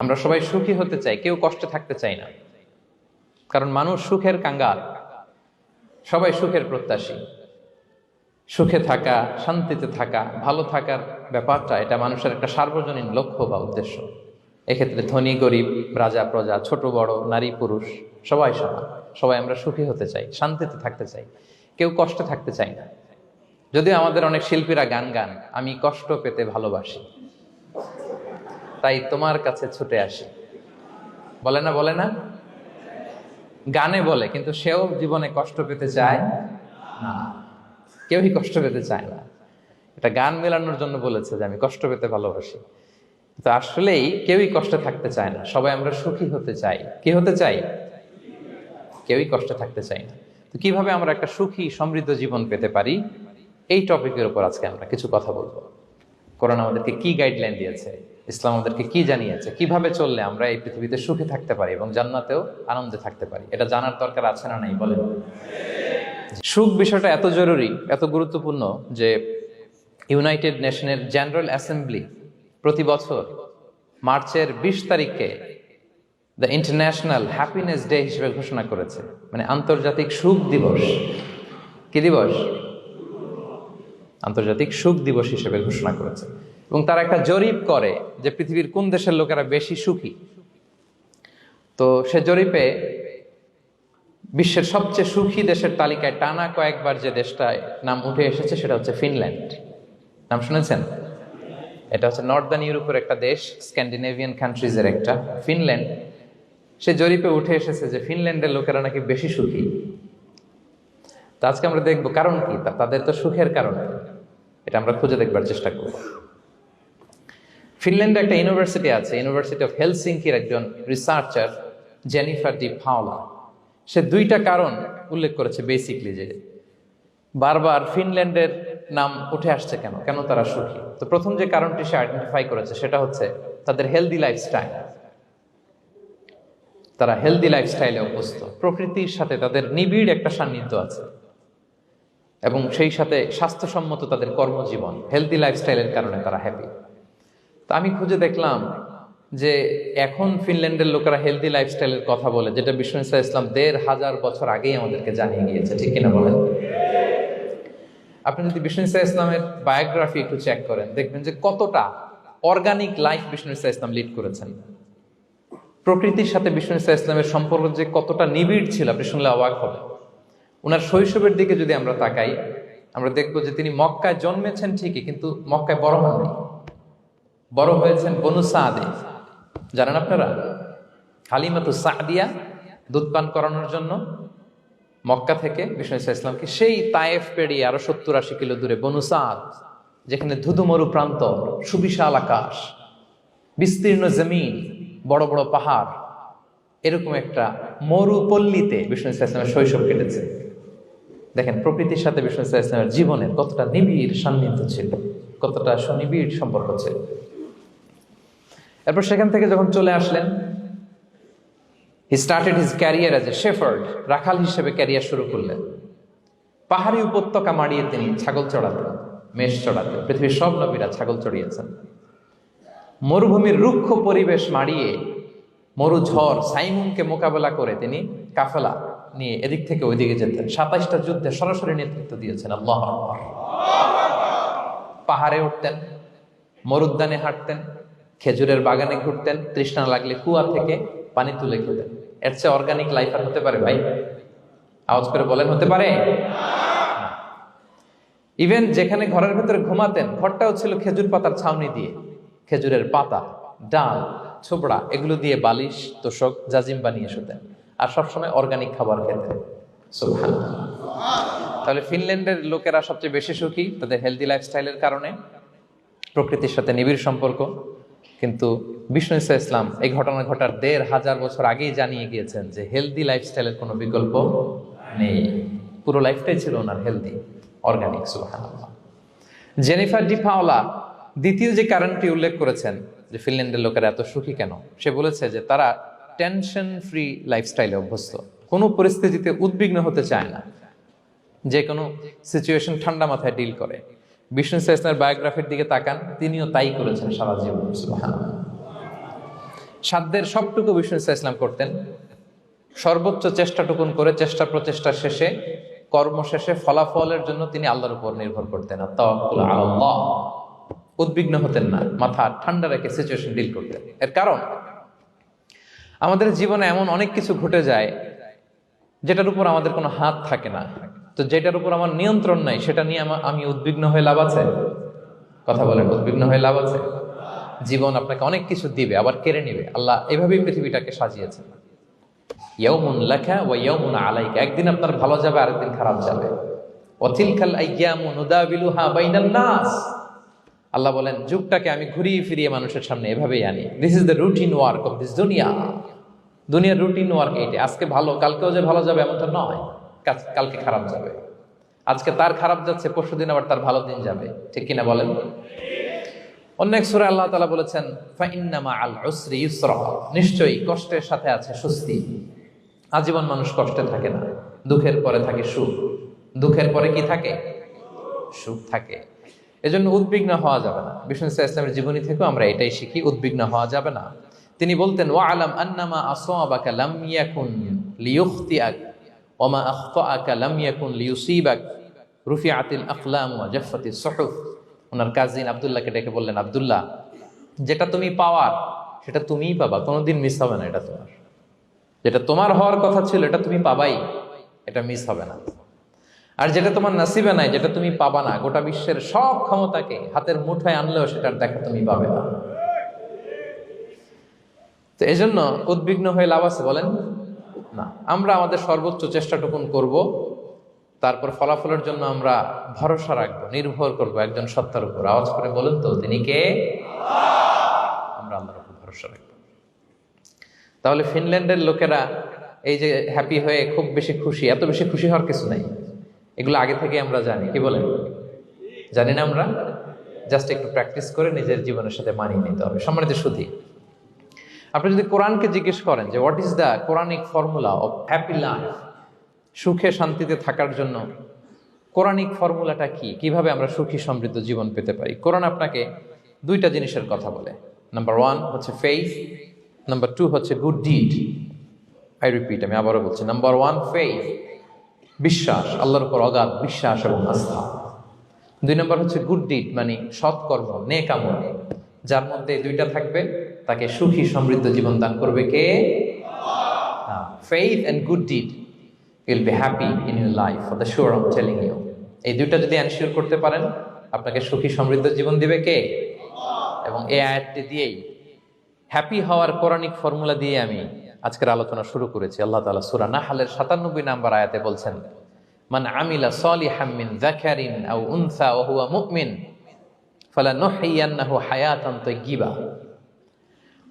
আমরা সবাই সুখী হতে চাই, কেউ কষ্টে থাকতে চাই না। কারণ মানুষ সুখের কাঙ্গাল, সবাই সুখের প্রত্যাশী। সুখে থাকা, শান্তিতে থাকা, ভালো থাকার ব্যাপারটা এটা মানুষের একটা সার্বজনীন লক্ষ্য বা উদ্দেশ্য। এক্ষেত্রে ধনী গরিব, রাজা প্রজা, ছোট বড়, নারী পুরুষ সবাই সমান। সবাই আমরা সুখী হতে চাই, শান্তিতে থাকতে চাই, কেউ কষ্টে থাকতে চাই না। যদিও আমাদের অনেক শিল্পীরা গান গান, আমি কষ্ট পেতে ভালোবাসি, তাই তোমার কাছে ছুটে আসি, বলে না? বলে না? গানে বলে, কিন্তু সেও জীবনে কষ্ট পেতে চায় না। কেউই কষ্ট পেতে চায় না। এটা গান মেলানোর জন্য বলেছে যে আমি কষ্ট পেতে ভালোবাসি, তো আসলেই কেউই কষ্টে থাকতে চায় না। সবাই আমরা সুখী হতে চাই। কি হতে চাই? কেউই কষ্টে থাকতে চাই না। তো কিভাবে আমরা একটা সুখী সমৃদ্ধ জীবন পেতে পারি, এই টপিকের উপর আজকে আমরা কিছু কথা বলবো। কোরআন আমাদেরকে কি গাইডলাইন দিয়েছে, ইসলাম আমাদেরকে কি জানিয়েছে, কিভাবে চললে আমরা এই পৃথিবীতে সুখে থাকতে পারি এবং জান্নাতেও আনন্দে থাকতে পারি, এটা জানার দরকার আছে না নাই বলেন? সুখ বিষয়টা এত জরুরি, এত গুরুত্বপূর্ণ যে ইউনাইটেড নেশনের জেনারেল অ্যাসেম্বলি প্রতি বছর মার্চের 20 তারিখে দ্য ইন্টারন্যাশনাল হ্যাপিনেস ডে হিসেবে ঘোষণা করেছে, মানে আন্তর্জাতিক সুখ দিবস। কি দিবস? আন্তর্জাতিক সুখ দিবস হিসেবে ঘোষণা করেছে। এবং তারা একটা জরিপ করে যে পৃথিবীর কোন দেশের লোকেরা বেশি সুখী। তো সে জরিপে বিশ্বের সবচেয়ে সুখী দেশের তালিকায় টানা কয়েকবার যে দেশটায় নাম উঠে এসেছে সেটা হচ্ছে ফিনল্যান্ড। নাম শুনেছেন? এটা হচ্ছে নর্দার্ন ইউরোপের একটা দেশ, স্ক্যান্ডিনেভিয়ান কান্ট্রিজের একটা, ফিনল্যান্ড। সে জরিপে উঠে এসেছে যে ফিনল্যান্ডের লোকেরা নাকি বেশি সুখী। তো আজকে আমরা দেখবো কারণ কি, তাদের তো সুখের কারণ, এটা আমরা খুঁজে দেখবার চেষ্টা করব। ফিনল্যান্ডে একটা ইউনিভার্সিটি আছে, ইউনিভার্সিটি অফ হেলসিঙ্কির একজন রিসার্চার জেনিফার ডি পাওলা, সে 2টা কারণ উল্লেখ করেছে বেসিকলি, যে বারবার ফিনল্যান্ডের নাম উঠে আসছে কেন, কেন তারা সুখী। তো প্রথম যে কারণটি সে আইডেন্টিফাই করেছে সেটা হচ্ছে তাদের হেলদি লাইফস্টাইল। তারা হেলদি লাইফস্টাইলে অভ্যস্ত, প্রকৃতির সাথে তাদের নিবিড় একটা সান্নিধ্য আছে, এবং সেই সাথে স্বাস্থ্যসম্মত তাদের কর্মজীবন। হেলদি লাইফস্টাইলের কারণে তারা হ্যাপি। তো আমি খুঁজে দেখলাম যে এখন ফিনল্যান্ডের লোকেরা হেলদি লাইফস্টাইলের কথা বলে, যেটা বিষ্ণু ইসলাম 1500 বছর আগেই আমাদেরকে জানিয়ে গিয়েছে। ঠিক কিনা বলেন? আপনি যদি বিষ্ণু ইসলামের বায়োগ্রাফি একটু চেক করেন, দেখবেন যে কতটা অর্গানিক লাইফ বিষ্ণু ইসলাম লিড করেছেন। প্রকৃতির সাথে বিষ্ণু ইসলামের সম্পর্ক যে কতটা নিবিড় ছিল, আপনি শুনলে অবাক হবেন। ওনার শৈশবের দিকে যদি আমরা তাকাই, আমরা দেখবো যে তিনি মক্কায় জন্মেছেন ঠিকই, কিন্তু মক্কায় বড় হননি। বড় হয়েছেন বনু সাদে। জানেন আপনারা? হালিমাতু সাদিয়া দুধ পান করানোর জন্য মক্কা থেকে বিষ্ণু ইসলামকে সেই তায়েফ পেরিয়ে আরো 70-80 কিলো দূরে বনু সাদ, যেখানে ধুধুমরু প্রান্ত, সুবিশাল আকাশ, বিস্তীর্ণ জমিন, বড় বড় পাহাড়, এরকম একটা মরুপল্লীতে বিষ্ণু ইসলামের শৈশব কেটেছে। দেখেন প্রকৃতির সাথে বিষ্ণু ইসলামের জীবনের কতটা নিবিড় সান্নিধ্য ছিল, কতটা সুনিবিড় সম্পর্ক ছিল। এরপর সেখান থেকে যখন চলে আসলেন, he started his career as a shepherd, রাখাল হিসেবে ক্যারিয়ার শুরু করলেন। পাহাড়ি উপত্যকা মাড়িয়ে তিনি ছাগল চড়াতেন, মেষ চড়াতেন। পৃথিবীর সব নবীরা ছাগল চড়িয়েছেন। মরুভূমির রুক্ষ পরিবেশ মাড়িয়ে মরু ঝড় সাইমুনকে মোকাবেলা করে তিনি কাফেলা নিয়ে এদিক থেকে ওইদিকে যেতেন। 27টা যুদ্ধে সরাসরি নেতৃত্ব দিয়েছেন। আল্লাহু আকবার। পাহাড়ে উঠতেন, মরুদ্যানে হাঁটতেন, খেজুরের বাগানে ঘুরতেন, তৃষ্ণা লাগলে কুয়া থেকে পানি তুলে খেতেন। এর চেয়ে অর্গানিক লাইফ আর হতে পারে ভাই? আওয়াজ করে বলেন, হতে পারে? ইভেন যেখানে ঘরের ভেতরে ঘুমাতেন, ঘরটাও ছিল খেজুর পাতার ছাউনি দিয়ে, খেজুরের পাতা, ডাল, ছোবড়া, এগুলো দিয়ে বালিশ, তোশক, জাজিম বানিয়ে শুতেন। আর সবসময় অর্গানিক খাবার খেতেন। সুবহানাল্লাহ। তাহলে ফিনল্যান্ডের লোকেরা সবচেয়ে বেশি সুখী তাদের হেলদি লাইফস্টাইলের কারণে, প্রকৃতির সাথে নিবিড় সম্পর্ক। কিন্তু বিষ্ণু ইসলাম এই ঘটনা ঘটার 1500 বছর আগেই জানিয়ে গিয়েছেন যে হেলদি লাইফস্টাইলের কোনো বিকল্প নেই। পুরো লাইফটাই ছিল ওনার হেলদি, অর্গানিক। সুবহানাল্লাহ। জেনিফার ডি পাওলা দ্বিতীয় যে কারণটি উল্লেখ করেছেন যে ফিনল্যান্ডের লোকেরা এত সুখী কেন, সে বলেছে যে তারা টেনশন ফ্রি লাইফস্টাইলে অভ্যস্ত, কোনো পরিস্থিতিতে উদ্বিগ্ন হতে চায় না, যে কোনো সিচুয়েশন ঠান্ডা মাথায় ডিল করে। বিষ্ণু ইসলামের বায়োগ্রাফির দিকে তাকান, তিনিও তাই করেছেন সারা জীবন। সুবহানাল্লাহ। সাধ্যের সবটুকু বিষ্ণু ইসলাম করতেন, সর্বোচ্চ চেষ্টাটুকুন করে চেষ্টা প্রচেষ্টা শেষে কর্ম শেষে ফলাফলের জন্য তিনি আল্লাহর উপর নির্ভর করতেন। আর তাওয়াক্কুল আলাল্লাহ, উদ্বিগ্ন হতেন না, মাথা ঠান্ডা রেখে সিচুয়েশন ডিল করতেন। এর কারণ আমাদের জীবনে এমন অনেক কিছু ঘটে যায় যেটার উপর আমাদের কোনো হাত থাকে না। তো যেটার উপর আমার নিয়ন্ত্রণ নাই সেটা নিয়ে আমি উদ্বিগ্ন হয়ে লাভ আছে? কথা বলেন, উদ্বিগ্ন হয়ে লাভ আছে? জীবন আপনাকে অনেক কিছু দিবে, আবার কেড়ে নিবে। আল্লাহ এভাবেই পৃথিবীটাকে সাজিয়েছেন। ইয়াউমুন লাকা ওয়া ইয়াউমুন আলাইকা, একদিন আপনার ভালো যাবে, আরেকদিন খারাপ যাবে। ওয়া তিলকাল আইয়ামু নুদাবিলুহা বাইনান নাস, আল্লাহ বলেন যুগটাকে আমি ঘুরিয়ে ফিরিয়ে মানুষের সামনে এভাবেই আনি। This is the routine work of this দুনিয়া। দুনিয়ার রুটিন ওয়ার্ক এইটা। আজকে ভালো, কালকেও যে ভালো যাবে এমনটা নয়, কালকে খারাপ যাবে। আজকে তার খারাপ যাচ্ছে, পরশুদিন আবার তার ভালো দিন যাবে, ঠিক কিনা বলেন? অন্য এক সূরায় আল্লাহ তাআলা বলেছেন ফাইন্না মাআল উসরি ইউসরা, নিশ্চয়ই কষ্টের সাথে আছে স্বস্তি। আজীবন মানুষ কষ্টে থাকে না, দুঃখের পরে থাকে সুখ। দুঃখের পরে কি থাকে? সুখ থাকে। এজন্য উদ্বিগ্ন হওয়া যাবে না। বিষ্ণু ইসলামের জীবনী থেকেও আমরা এটাই শিখি, উদ্বিগ্ন হওয়া যাবে না। তিনি বলতেন ওয়া আলাম আন্নামা আসাবাকা লাম ইয়াকুন লিইখতিআক ওয়া মা আখতাআকা লাম ইয়াকুন লিইউসিবাক রুফিআতিল আকলাম ওয়া জাফফাতিস সুহুফ। ওনার কাজিন আব্দুল্লাহকে ডেকে বললেন, আব্দুল্লাহ, যেটা তুমি পাওয়ার সেটা তুমিই পাবা, কোনোদিন মিস হবে না। এটা তোমার, যেটা তোমার হওয়ার কথা ছিল এটা তুমি পাবাই, এটা মিস হবে না। আর যেটা তোমার নসিবে নাই, যেটা তুমি পাবা না, গোটা বিশ্বের সব ক্ষমতাকে হাতের মুঠোয় আনলেও সেটার দেখা তুমি পাবে না। তো এই জন্য উদ্বিগ্ন হয়ে লাভ আছে বলেন না। আমরা আমাদের সর্বোচ্চ চেষ্টাটুকুন করব, তারপর ফলাফলের জন্য আমরা ভরসা রাখবো, নির্ভর করব একজন সত্তার উপর। আওয়াজ করে বলেন তো, তিনি কে? আমরা আল্লাহর উপর ভরসা রাখবো। তাহলে ফিনল্যান্ডের লোকেরা এই যে হ্যাপি হয়ে খুব বেশি খুশি, এত বেশি খুশি হওয়ার কিছু নাই। এগুলো আগে থেকে আমরা জানি, কি বলেন? জানি না আমরা? জাস্ট একটু প্র্যাকটিস করে নিজের জীবনের সাথে মানিয়ে নিতে হবে। সম্মানিত সুধী, আপনি যদি কোরআনকে জিজ্ঞেস করেন যে what is the Quranic formula of happy life, সুখে শান্তিতে থাকার জন্য কোরআনিক ফর্মুলাটা কি, কিভাবে আমরা সুখী সমৃদ্ধ জীবন পেতে পারি, কোরআন আপনাকে দুইটা জিনিসের কথা বলে। নাম্বার 1 হচ্ছে ফেইথ, নাম্বার 2 হচ্ছে গুড ডিড। আই রিপিট, আমি আবারও বলছি, নাম্বার 1 ফেইথ, বিশ্বাস, আল্লাহর উপর অগাধ বিশ্বাস এবং আস্থা। 2 নম্বর হচ্ছে গুড ডিড, মানে সৎকর্ম, নেক আমল। যার মধ্যে এই দুইটা থাকবে তাকে সুখী সমৃদ্ধ জীবন দান করবে কে? Faith and good deed, you'll be happy in your life for the sure, I am telling you. এই দুইটা যদি এনশিওর করতে পারেন, আপনাকে সুখী সমৃদ্ধ জীবন দিবে কে? এবং এই আয়াতটি দিয়েই, হ্যাপি হওয়ার কোরআনিক ফর্মুলা দিয়ে আমি আজকের আলোচনা শুরু করেছি। আল্লাহ তাআলা সূরা নাহলের 97 নম্বর আয়াতে বলছেন, মান আমিলা সালিহাম মিন যাকারিন আও উনসা ওয়া হুয়া মুমিন ফালানুহইয়ান্নাহু হায়াতান তাইয়্যিবা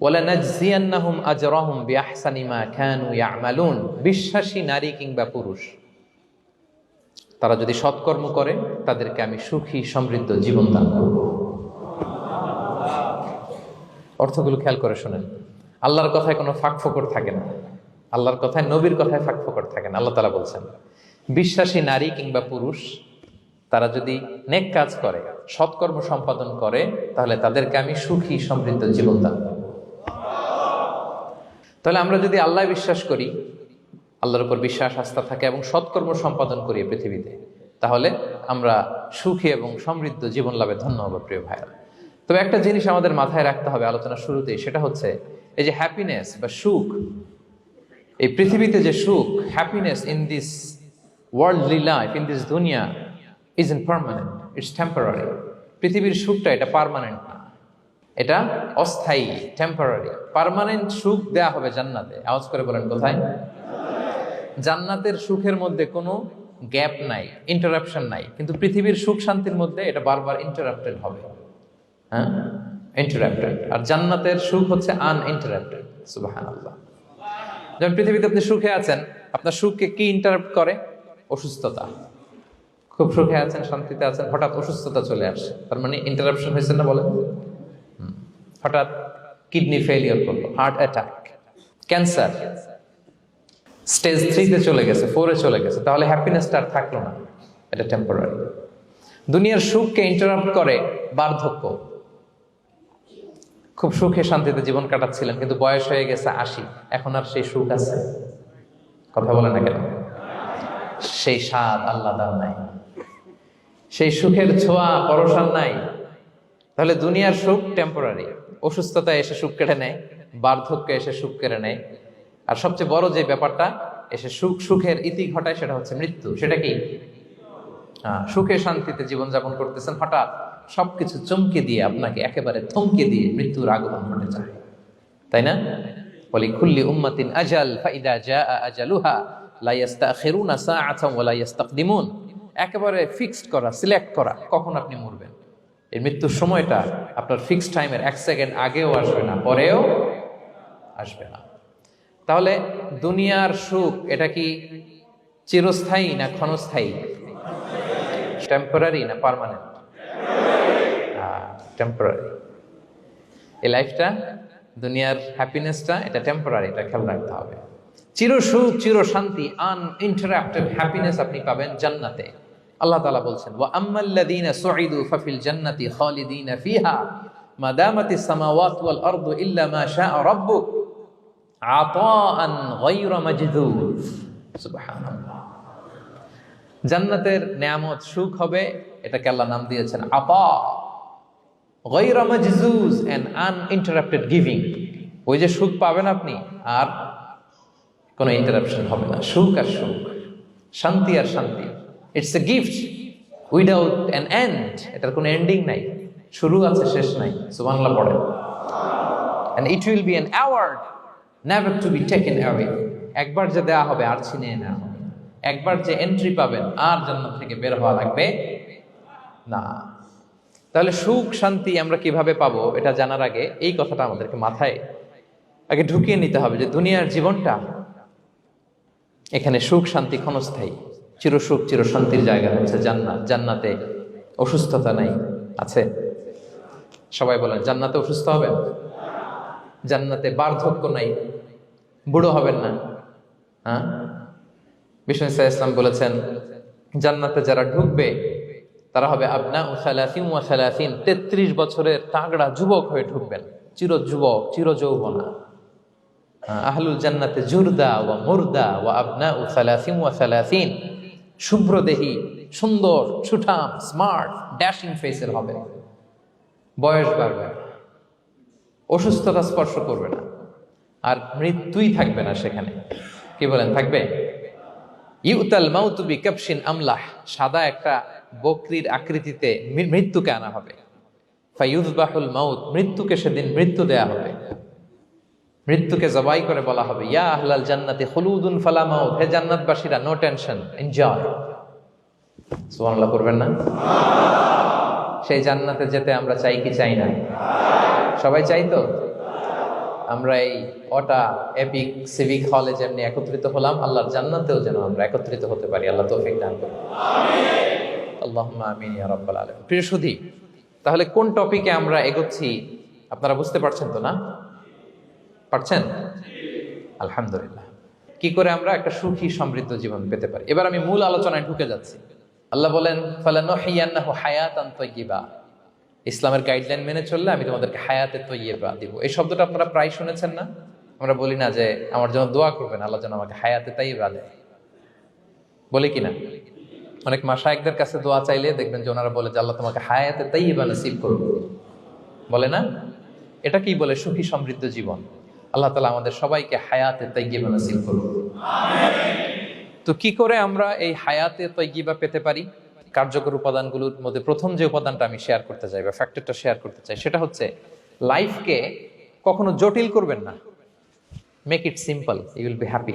ওয়া লানাজজিয়ান্নাহুম আজরাহুম বিআহসানি মা কানু ইয়ামালুন। বিশ্বাসী নারী কিংবা পুরুষ, তারা যদি সৎকর্ম করে তাদেরকে আমি সুখী সমৃদ্ধ জীবন দান করব। অর্থগুলো খেয়াল করে শোনেন। আল্লাহর কথায় কোনো ফাঁকফোকর থাকে না, আল্লাহর কথায়, নবীর কথায় ফাঁকফোকর থাকে না। আল্লাহ তাআলা বলছেন বিশ্বাসী নারী কিংবা পুরুষ তারা যদি নেক কাজ করে, সৎকর্ম সম্পাদন করে, তাহলে তাদেরকে আমি সুখী সমৃদ্ধ জীবন দান করব। তাহলে আমরা যদি আল্লাহ বিশ্বাস করি, আল্লাহর উপর বিশ্বাস আস্থা থাকে এবং সৎকর্ম সম্পাদন করি পৃথিবীতে, তাহলে আমরা সুখী এবং সমৃদ্ধ জীবন লাভে ধন্য হব প্রিয় ভাইরা। তবে একটা জিনিস আমাদের মাথায় রাখতে হবে আলোচনা শুরুতেই, সেটা হচ্ছে এই যে হ্যাপিনেস বা সুখ, এই পৃথিবীতে যে সুখ, happiness in this worldly life, in this দুনিয়া ইজন্ট পার্মানেন্ট, ইটস টেম্পোরারি। পৃথিবীর সুখটা এটা পার্মানেন্ট না, এটা অস্থায়ী, টেম্পোরারি। পার্মানেন্ট সুখ দেয়া হবে জান্নাতে। আওয়াজ করে বলেন কোথায়? জান্নাতের সুখের মধ্যে কোনো গ্যাপ নাই, ইন্টারাপশন নাই। কিন্তু পৃথিবীর সুখ শান্তির মধ্যে এটা বারবার ইন্টারাপ্টেড হবে, হ্যাঁ, ইন্টারাপ্টেড। আর জান্নাতের সুখ হচ্ছে আনইন্টারাপ্টেড। সুবহানাল্লাহ। যেমন পৃথিবীতে আপনি সুখে আছেন, আপনার সুখকে কি ইন্টারাপ্ট করে? অসুস্থতা। খুব সুখে আছেন, শান্তিতে আছেন, হঠাৎ অসুস্থতা চলে আসে, তার মানে ইন্টারাপশন হয়েছে না বলেন? হঠাৎ কিডনি ফেলিয়ার করলো, হার্ট অ্যাটাক, ক্যান্সার স্টেজ 3-তে চলে গেছে, 4-এ চলে গেছে, তাহলে হ্যাপিনেসটা আর থাকলো না, এটা টেম্পোরারি। দুনিয়ার সুখকে ইন্টারাপ্ট করে বার্ধক্য, খুব সুখে শান্তিতে জীবন কাটাচ্ছিলেন, কিন্তু বয়স হয়ে গেছে 80, এখন আর সেই সুখ আছে? কথা বলে না কেন? সেই স্বাদ আল্লাহ দান নাই, সেই সুখের ছোঁয়া পরশান নাই। তাহলে দুনিয়ার সুখ টেম্পোরারি, অসুস্থতা এসে সুখ কেড়ে নেয়, বার্ধক্য এসে সুখ কেড়ে নেয়, আর সবচেয়ে বড় যে ব্যাপারটা এসে সুখের ইতি ঘটায় সেটা হচ্ছে মৃত্যু। সেটা কি? সুখে শান্তিতে জীবনযাপন করতেছেন, হঠাৎ সবকিছু চমকে দিয়ে আপনাকে একেবারে থমকে দিয়ে মৃত্যুর আগমন ঘটে যায়, তাই না? বলি কুল্লি উম্মাতিন আজাল ফাইদা জাআ আজালুহা লা ইস্তাখিরুনা সাআতান ওয়া লা ইস্তাকদিমুন। একেবারে ফিক্সড করা, সিলেক্ট করা কখন আপনি মরবেন। এই মৃত্যুর সময়টা আপনার ফিক্সড টাইমের 1 সেকেন্ড আগেও আসবে না, পরেও আসবে না। তাহলে দুনিয়ার সুখ এটা কি চিরস্থায়ী না ক্ষণস্থায়ী? টেম্পোরারি না পার্মানেন্ট? টেম্পোরারি। এই লাইফটা, দুনিয়ার হ্যাপিনেসটা, এটা টেম্পোরারি, এটা খেয়াল রাখতে হবে। চির সুখ, চির শান্তি, আনইন্টারাপ্টেড হ্যাপিনেস আপনি পাবেন জান্নাতে। আল্লাহ তাআলা বলছেন, ওয়া আম্মাল্লাযীনা সুঈদু ফাফিল জান্নাতি খালিদিনা ফিহা মা দামাতিস সামাওয়াতু ওয়াল আরদু ইল্লা মা শাআ রাব্বুক আতাআন গায়রা মাজদুদ। সুবহানাল্লাহ। জান্নাতের নেয়ামত, সুখ হবে, এটাকে আল্লাহ নাম দিয়েছেন আতা, গায়রা মাজজুজ, এন্ড আনইন্টারাপ্টেড গিভিং। ওই যে সুখ পাবেন আপনি, আর কোনো ইন্টারাপশন হবে না। সুখ আর সুখ, শান্তি আর শান্তি, it's a gift without an end. এটার কোনো এন্ডিং নাই, শুরু আছে শেষ নাই। সুবহানাল্লাহ পড়েন। And it will be an award never to be taken away. একবার যে দেয়া হবে আর ছিনিয়ে নেওয়া হবে, একবার যে এন্ট্রি পাবেন আর জান্নাত থেকে বের হওয়া লাগবে না। তাহলে সুখ শান্তি আমরা কিভাবে পাবো, এটা জানার আগে এই কথাটা আমাদেরকে মাথায় আগে ঢুকিয়ে নিতে হবে যে দুনিয়ার জীবনটা, এখানে সুখ শান্তি ক্ষণস্থায়ী। চির সুখ চির শান্তির জায়গা হচ্ছে জান্নাত। জান্নাতে অসুস্থতা নাই, আছে? সবাই বলেন জান্নাতে অসুস্থ হবেন, জান্নাতে বার্ধক্য নাই, বুড়ো হবেন না। হ্যাঁ, বিষ্ণু ইসলাম বলেছেন জান্নাতে যারা ঢুকবে তারা হবে আবনা ও সালাসিন ওয়া সালাসিন, 33 বছরের তাগড়া যুবক হয়ে ঢুকবেন, চির যুবক, চির যৌবনা। আহলুল জান্নাতে জুরদা ওয়া মুরদা ওয়া আবনা ও সালাসিন ওয়া সালাসিন, শুভ্রদেহী, সুন্দর, সুঠাম, স্মার্ট, ড্যাশিং ফেসের হবে। বয়স বাড়বে, অসুস্থতা স্পর্শ করবে না, আর মৃত্যুই থাকবে না সেখানে। কি বলেন, থাকবে? ইউতাল মাউতু বিকাবশিন আমলাহ, সাদা একটা বকরির আকৃতিতে মৃত্যুকে আনা হবে। ফায়ুযবাহুল মাউত, মৃত্যুকে সেদিন মৃত্যু দেয়া হবে। মৃত্যুকে জবাই করে বলা হবে, ইয়া আহলাল জান্নাতি খুলুদুন ফালা মাউত, হে জান্নাতবাসীরা, নো টেনশন, এনজয়। সুবহানাল্লাহ করবেন না? সেই জান্নাতে যেতে আমরা চাই কি চাই না? সবাই চাই তো? আমরা এই ওটা এপিক সিভিক হলে যেমনি একত্রিত হলাম, আল্লাহর জান্নাতেও যেন আমরা একত্রিত হতে পারি। আল্লাহ তৌফিক দান করুন। আমিন। আল্লাহুম্মা আমিন ইয়া রাব্বাল আলামিন। প্রিয় সুধী, তাহলে কোন টপিকে আমরা এগোচ্ছি আপনারা বুঝতে পারছেন তো না? পারছেন? আলহামদুলিল্লাহ। কি করে আমরা একটা সুখী সমৃদ্ধ জীবন পেতে পারি, এবার আমি মূল আলোচনায় ঢুকে যাচ্ছি। আল্লাহ বলেন ফালানুহিয়ান্নাহু হায়াতান তাইয়্যিবা, ইসলামের গাইডলাইন মেনে চললে আমি তোমাদেরকে হায়াতে তৈয়্যিবা দিব। এই শব্দটা আপনারা প্রায় শুনেছেন না? আমরা বলি না যে আমার জন্য দোয়া করবেন, আল্লাহ যেন আমাকে হায়াতে তৈয়্যিবা দেয়, বলি কিনা? অনেক মাশায়েখদের কাছে দোয়া চাইলে দেখবেন যে ওনারা বলে যে আল্লাহ তোমাকে হায়াতে তৈয়্যিবা নসিব করুন, বলে না? এটা কি বলে? সুখী সমৃদ্ধ জীবন। আল্লাহ তাআলা আমাদের সবাইকে হায়াতে তৈয়্যিবা নসিব করুন। তো কি করে আমরা এই হায়াতে তৈয়্যিবা পেতে পারি? কার্যকর উপাদানগুলোর মধ্যে প্রথম যে উপাদানটা আমি শেয়ার করতে চাই বা ফ্যাক্টরটা শেয়ার করতে চাই, সেটা হচ্ছে লাইফকে কখনো জটিল করবেন না। Make it simple, you will be happy.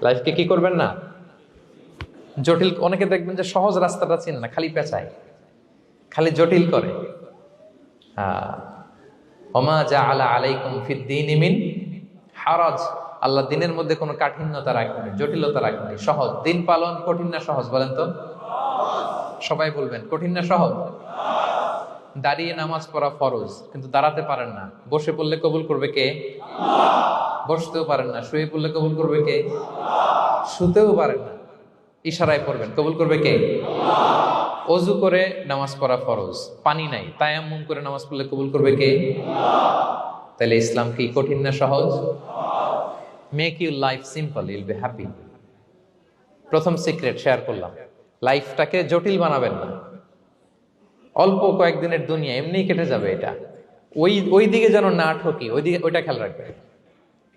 লাইফকে কি করবেন না? জটিল। অনেকে দেখবেন যে সহজ রাস্তাটা চিনে না, খালি পেঁচায়, খালি জটিল করে। ওমা জাআলা আলাইকুম ফিদ-দীনি মিন হারাজ, আল্লাহ দিনের মধ্যে কোনো কাঠিন্যতা রাখেনি, জটিলতা রাখেনি, সহজ। দিন পালন কঠিন না সহজ? বলেন তো, সবাই বলবেন কঠিন না সহজ? দাঁড়িয়ে নামাজ পড়া ফরজ, কিন্তু দাঁড়াতে পারেন না। বসে পড়লে কবুল করবে কে? বসতেও পারেন না। শুয়ে পড়লে কবুল করবে কে? শুতেও পারেন না। ইশারায় পড়বেন, কবুল করবে কে? অজু করে নামাজ পড়া ফরজ, পানি নাই, তায়াম্মুম করে নামাজ পড়লে কবুল করবে কে? তাহলে ইসলাম কি কঠিন না সহজ? Make your life simple, Yule be happy. প্রথম সিক্রেট শেয়ার করলাম, লাইফটাকে জটিল বানাবেন না। অল্প কয়েকদিনের দুনিয়া, এমনি কেটে যাবে এটা। ওই দিকে যেন না ঠকি, ওইটা খেয়াল রাখবে।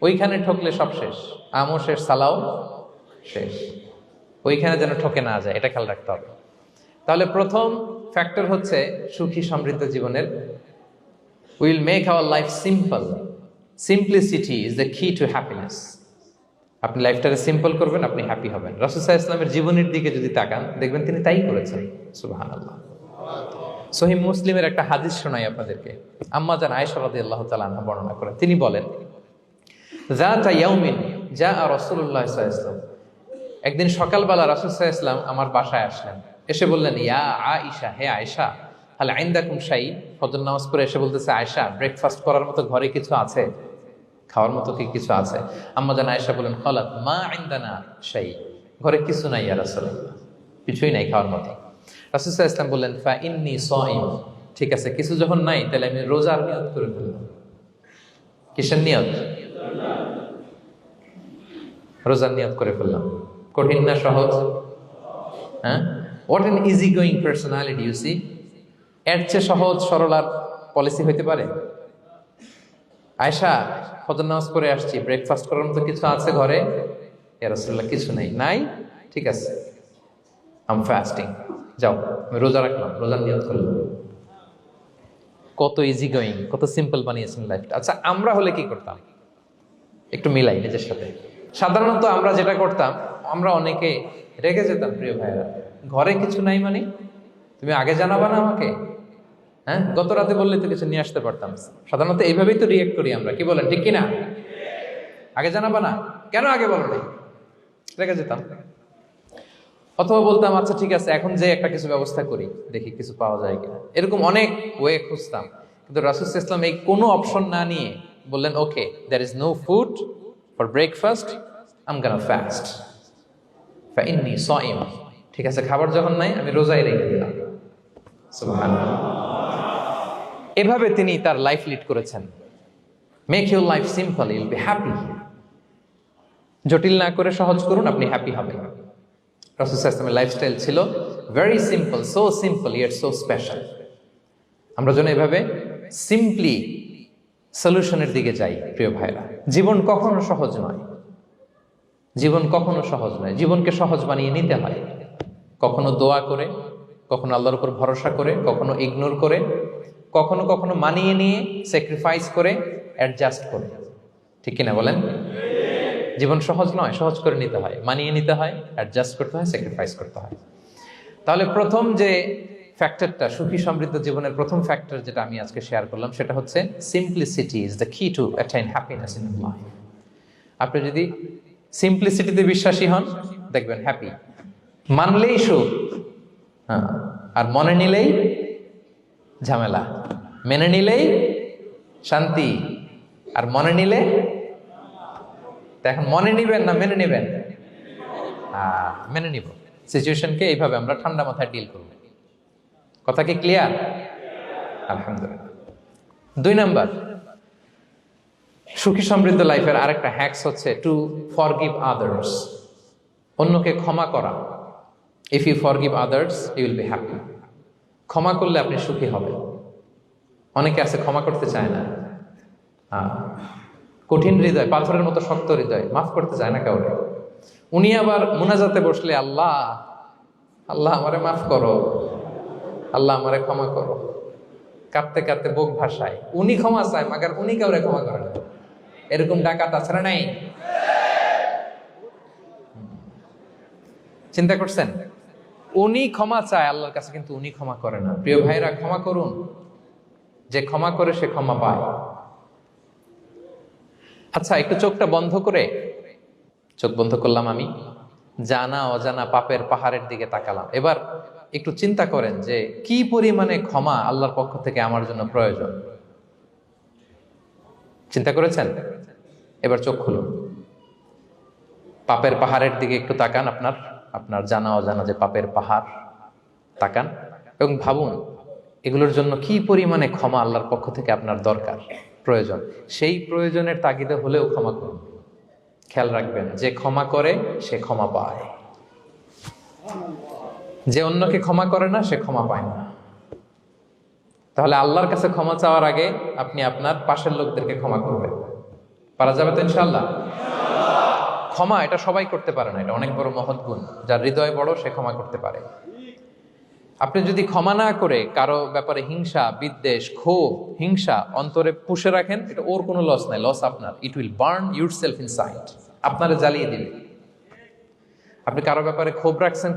ওইখানে ঠকলে সব শেষ, আমও শেষ, সালাও শেষ। ওইখানে যেন ঠকে না যায়, এটা খেয়াল রাখতে হবে। তাহলে প্রথম ফ্যাক্টর হচ্ছে সুখী সমৃদ্ধ জীবনের, will make our life simple. Simplicity is the কি টু হ্যাপিনেস। আপনি লাইফটাকে সিম্পল করবেন, আপনি হ্যাপি হবেন। রাসূল সাল্লাল্লাহু আলাইহি ওয়াসাল্লামের জীবনের দিকে যদি তাকান, দেখবেন তিনি তাই করেছেন। সুবহানাল্লাহ। সহিহ মুসলিমের একটা হাদিস শোনাই আপনাদেরকে। আম্মা জান আয়েশা রাদিয়াল্লাহু তাআলা আনহা বর্ণনা করেন। তিনি বলেন, যাতা ইয়াউমিন জাআ রাসূলুল্লাহ সাল্লাল্লাহু আলাইহি ওয়াসাল্লাম, একদিন সকালবেলা রাসূল সাল্লাল্লাহু আলাইহি ওয়াসাল্লাম আমার বাসায় আসলেন। এসে বললেন, ইয়া আয়েশা, হে আয়েশা, হাল ইনদাকুম শাই। ফজর নামাজ পড়ে এসে বলতেছে, আয়েশা, ব্রেকফাস্ট করার মতো ঘরে কিছু আছে? খাওয়ার মতো কি কিছু আছে? আম্মা জান আয়েশা বলেন, ক্বালাত মা ইনদানা শাই, ঘরে কিছু নাই ইয়া রাসূলুল্লাহ, কিছুই নাই খাওয়ার মতো। রাসূল সাল্লাল্লাহু আলাইহি ওয়াসাল্লাম বললেন, ফা ইন্নী সাইম, ঠিক আছে, কিছু যখন নাই তাহলে আমি রোজার নিয়ত করে ফেললাম। কিসের নিয়ত? রোজার নিয়ত করে ফেললাম। কঠিন না সহজ? হ্যাঁ, what an easy going personality you see. এর চেয়ে সহজ সরল আর পলিসি হইতে পারে? আয়েশা, ফজর নামাজ পড়ে আসছি, ব্রেকফাস্ট করার মতো কিছু আছে ঘরে? ইয়া রাসূলুল্লাহ, কিছু নাই। নাই, ঠিক আছে, আম ফাস্টিং, যাও আমি রোজা রাখলাম, রোজার নিয়ত করলাম। কত ইজি গোয়িং, কত সিম্পল বানিয়েছেন লাইফটা। আচ্ছা, আমরা হলে কি করতাম? একটু মিলাই নিজের সাথে। সাধারণত আমরা যেটা করতাম, আমরা অনেকে রেগে যেতাম। প্রিয় ভাইয়েরা, ঘরে কিছু নাই মানে তুমি আগে জানাবা না আমাকে? হ্যাঁ, গত রাতে বললে তো কিছু নিয়ে আসতে পারতাম। সাধারণত এইভাবেই তো রিয়েক্ট করি আমরা, কি বলেন, ঠিক কিনা? আগে জানাবা না, কেন আগে বলো নাই? রেগে যেতাম। অথবা বলতাম, আচ্ছা ঠিক আছে, এখন যে একটা কিছু ব্যবস্থা করি, দেখি কিছু পাওয়া যায় কিনা। এরকম অনেক ওয়ে খুঁজতাম। কিন্তু রাসূল সাল্লাল্লাহু আলাইহি ওয়াসাল্লাম এই কোনো অপশন না নিয়ে বললেন, okay, there is no food for breakfast, I am gonna fast, ফা ইন্নী সাইম। ঠিক আছে, খাবার যখন নাই আমি রোজায় রেখে দিলাম। সুবহানাল্লাহ। এভাবে তিনি তার লাইফ লিড করেছেন। Make your life simple, Yule be happy. জটিল না করে সহজ করুন, আপনি হ্যাপি হবেন। রাসূল সাল্লাল্লাহু আলাইহি ওয়াসাল্লামের লাইফস্টাইল ছিল very simple, so simple yet so special. আমরা যেন এভাবে সিম্পলি সলিউশনের দিকে যাই। প্রিয় ভাইরা, জীবন কখনো সহজ নয়, জীবন কখনো সহজ নয়। জীবনকে সহজ বানিয়ে নিতে হয়, কখনো দোয়া করে, কখনো আল্লাহর উপর ভরসা করে, কখনো ইগনোর করে, কখনো কখনো মানিয়ে নিয়ে, স্যাক্রিফাইস করে, অ্যাডজাস্ট করে। ঠিক কিনা বলেন? জীবন সহজ নয়, সহজ করে নিতে হয়, মানিয়ে নিতে হয়, অ্যাডজাস্ট করতে হয়, স্যাক্রিফাইস করতে হয়। তাহলে প্রথম যে ফ্যাক্টরটা, সুখী সমৃদ্ধ জীবনের প্রথম ফ্যাক্টর যেটা আমি আজকে শেয়ার করলাম, সেটা হচ্ছে সিম্পলিসিটি ইজ দ্য কি টু অ্যাটাইন হ্যাপিনেস ইন লাইফ। আপনি যদি সিম্পলিসিটিতে বিশ্বাসী হন, দেখবেন হ্যাপি। মানলেই সুখ, হ্যাঁ, আর মনে নিলেই ঝামেলা। মেনে নিলেই শান্তি, আর মনে নিলে। এখন মনে নিবেন না মেনে নিবেন? মেনে নিব। সিচুয়েশনকে এইভাবে আমরা ঠান্ডা মাথায় ডিল করব। কথা কি ক্লিয়ার? আলহামদুলিল্লাহ। 2 নাম্বার, সুখী সমৃদ্ধ লাইফের আরেকটা হ্যাকস হচ্ছে টু ফরগিভ আদার্স। অন্যকে ক্ষমা করা। If you forgive others, you will be happy. ক্ষমা করলে আপনি সুখী হবেন। অনেকে আছে ক্ষমা করতে চায় না, কঠিন হৃদয়, পাথরের মতো শক্ত হৃদয়, মাফ করতে চায় না কাউকে। উনি আবার মুনাজাতে বসলে, আল্লাহ আল্লাহ আমারে মাফ করো, আল্লাহ আমারে ক্ষমা করো, কাঁদতে কাঁদতে বুক ভাসায়। উনি ক্ষমা চায়, মাগার উনি কাউরে ক্ষমা করে না। এরকম ডাকাত আছে না নাই? চিন্তা করছেন? উনি ক্ষমা চায় আল্লাহর কাছে, কিন্তু উনি ক্ষমা করে না। প্রিয় ভাইরা, ক্ষমা করুন। যে ক্ষমা করে সে ক্ষমা পায়। আচ্ছা, একটু চোখটা বন্ধ করে, চোখ বন্ধ করলাম আমি, জানা অজানা পাপের পাহাড়ের দিকে তাকালাম। এবার একটু চিন্তা করেন যে কি পরিমাণে ক্ষমা আল্লাহর পক্ষ থেকে আমার জন্য প্রয়োজন। চিন্তা করেছেন? এবার চোখ খুলুন, পাপের পাহাড়ের দিকে একটু তাকান। আপনার জানা অজানা যে পাপের পাহাড়, তাকান এবং ভাবুন এগুলোর জন্য কি পরিমাণে ক্ষমা আল্লাহর পক্ষ থেকে আপনার দরকার, প্রয়োজন। সেই প্রয়োজনের তাগিদে হলেও ক্ষমা করুন। খেয়াল রাখবেন, যে ক্ষমা করে সে ক্ষমা পায়, যে অন্যকে ক্ষমা করে না সে ক্ষমা পায় না। তাহলে আল্লাহর কাছে ক্ষমা চাওয়ার আগে আপনি আপনার পাশের লোকদেরকে ক্ষমা করবেন। পারা যাবে তো ইনশাআল্লাহ? ক্ষমা এটা সবাই করতে পারে না, এটা অনেক বড় মহৎ গুণ। যার হৃদয় বড় সে ক্ষমা করতে পারে। আপনি যদি ক্ষমা না করে কারো ব্যাপারে হিংসা, বিদ্বেষ, ক্ষোভ, হিংসা অন্তরে পুষে রাখেন, এটা ওর কোনো লস নাই, লস আপনার। It will burn your self inside, আপনারা জ্বালিয়ে দিবে। আপনি কারো ব্যাপারে ক্ষোভ রাখছেন,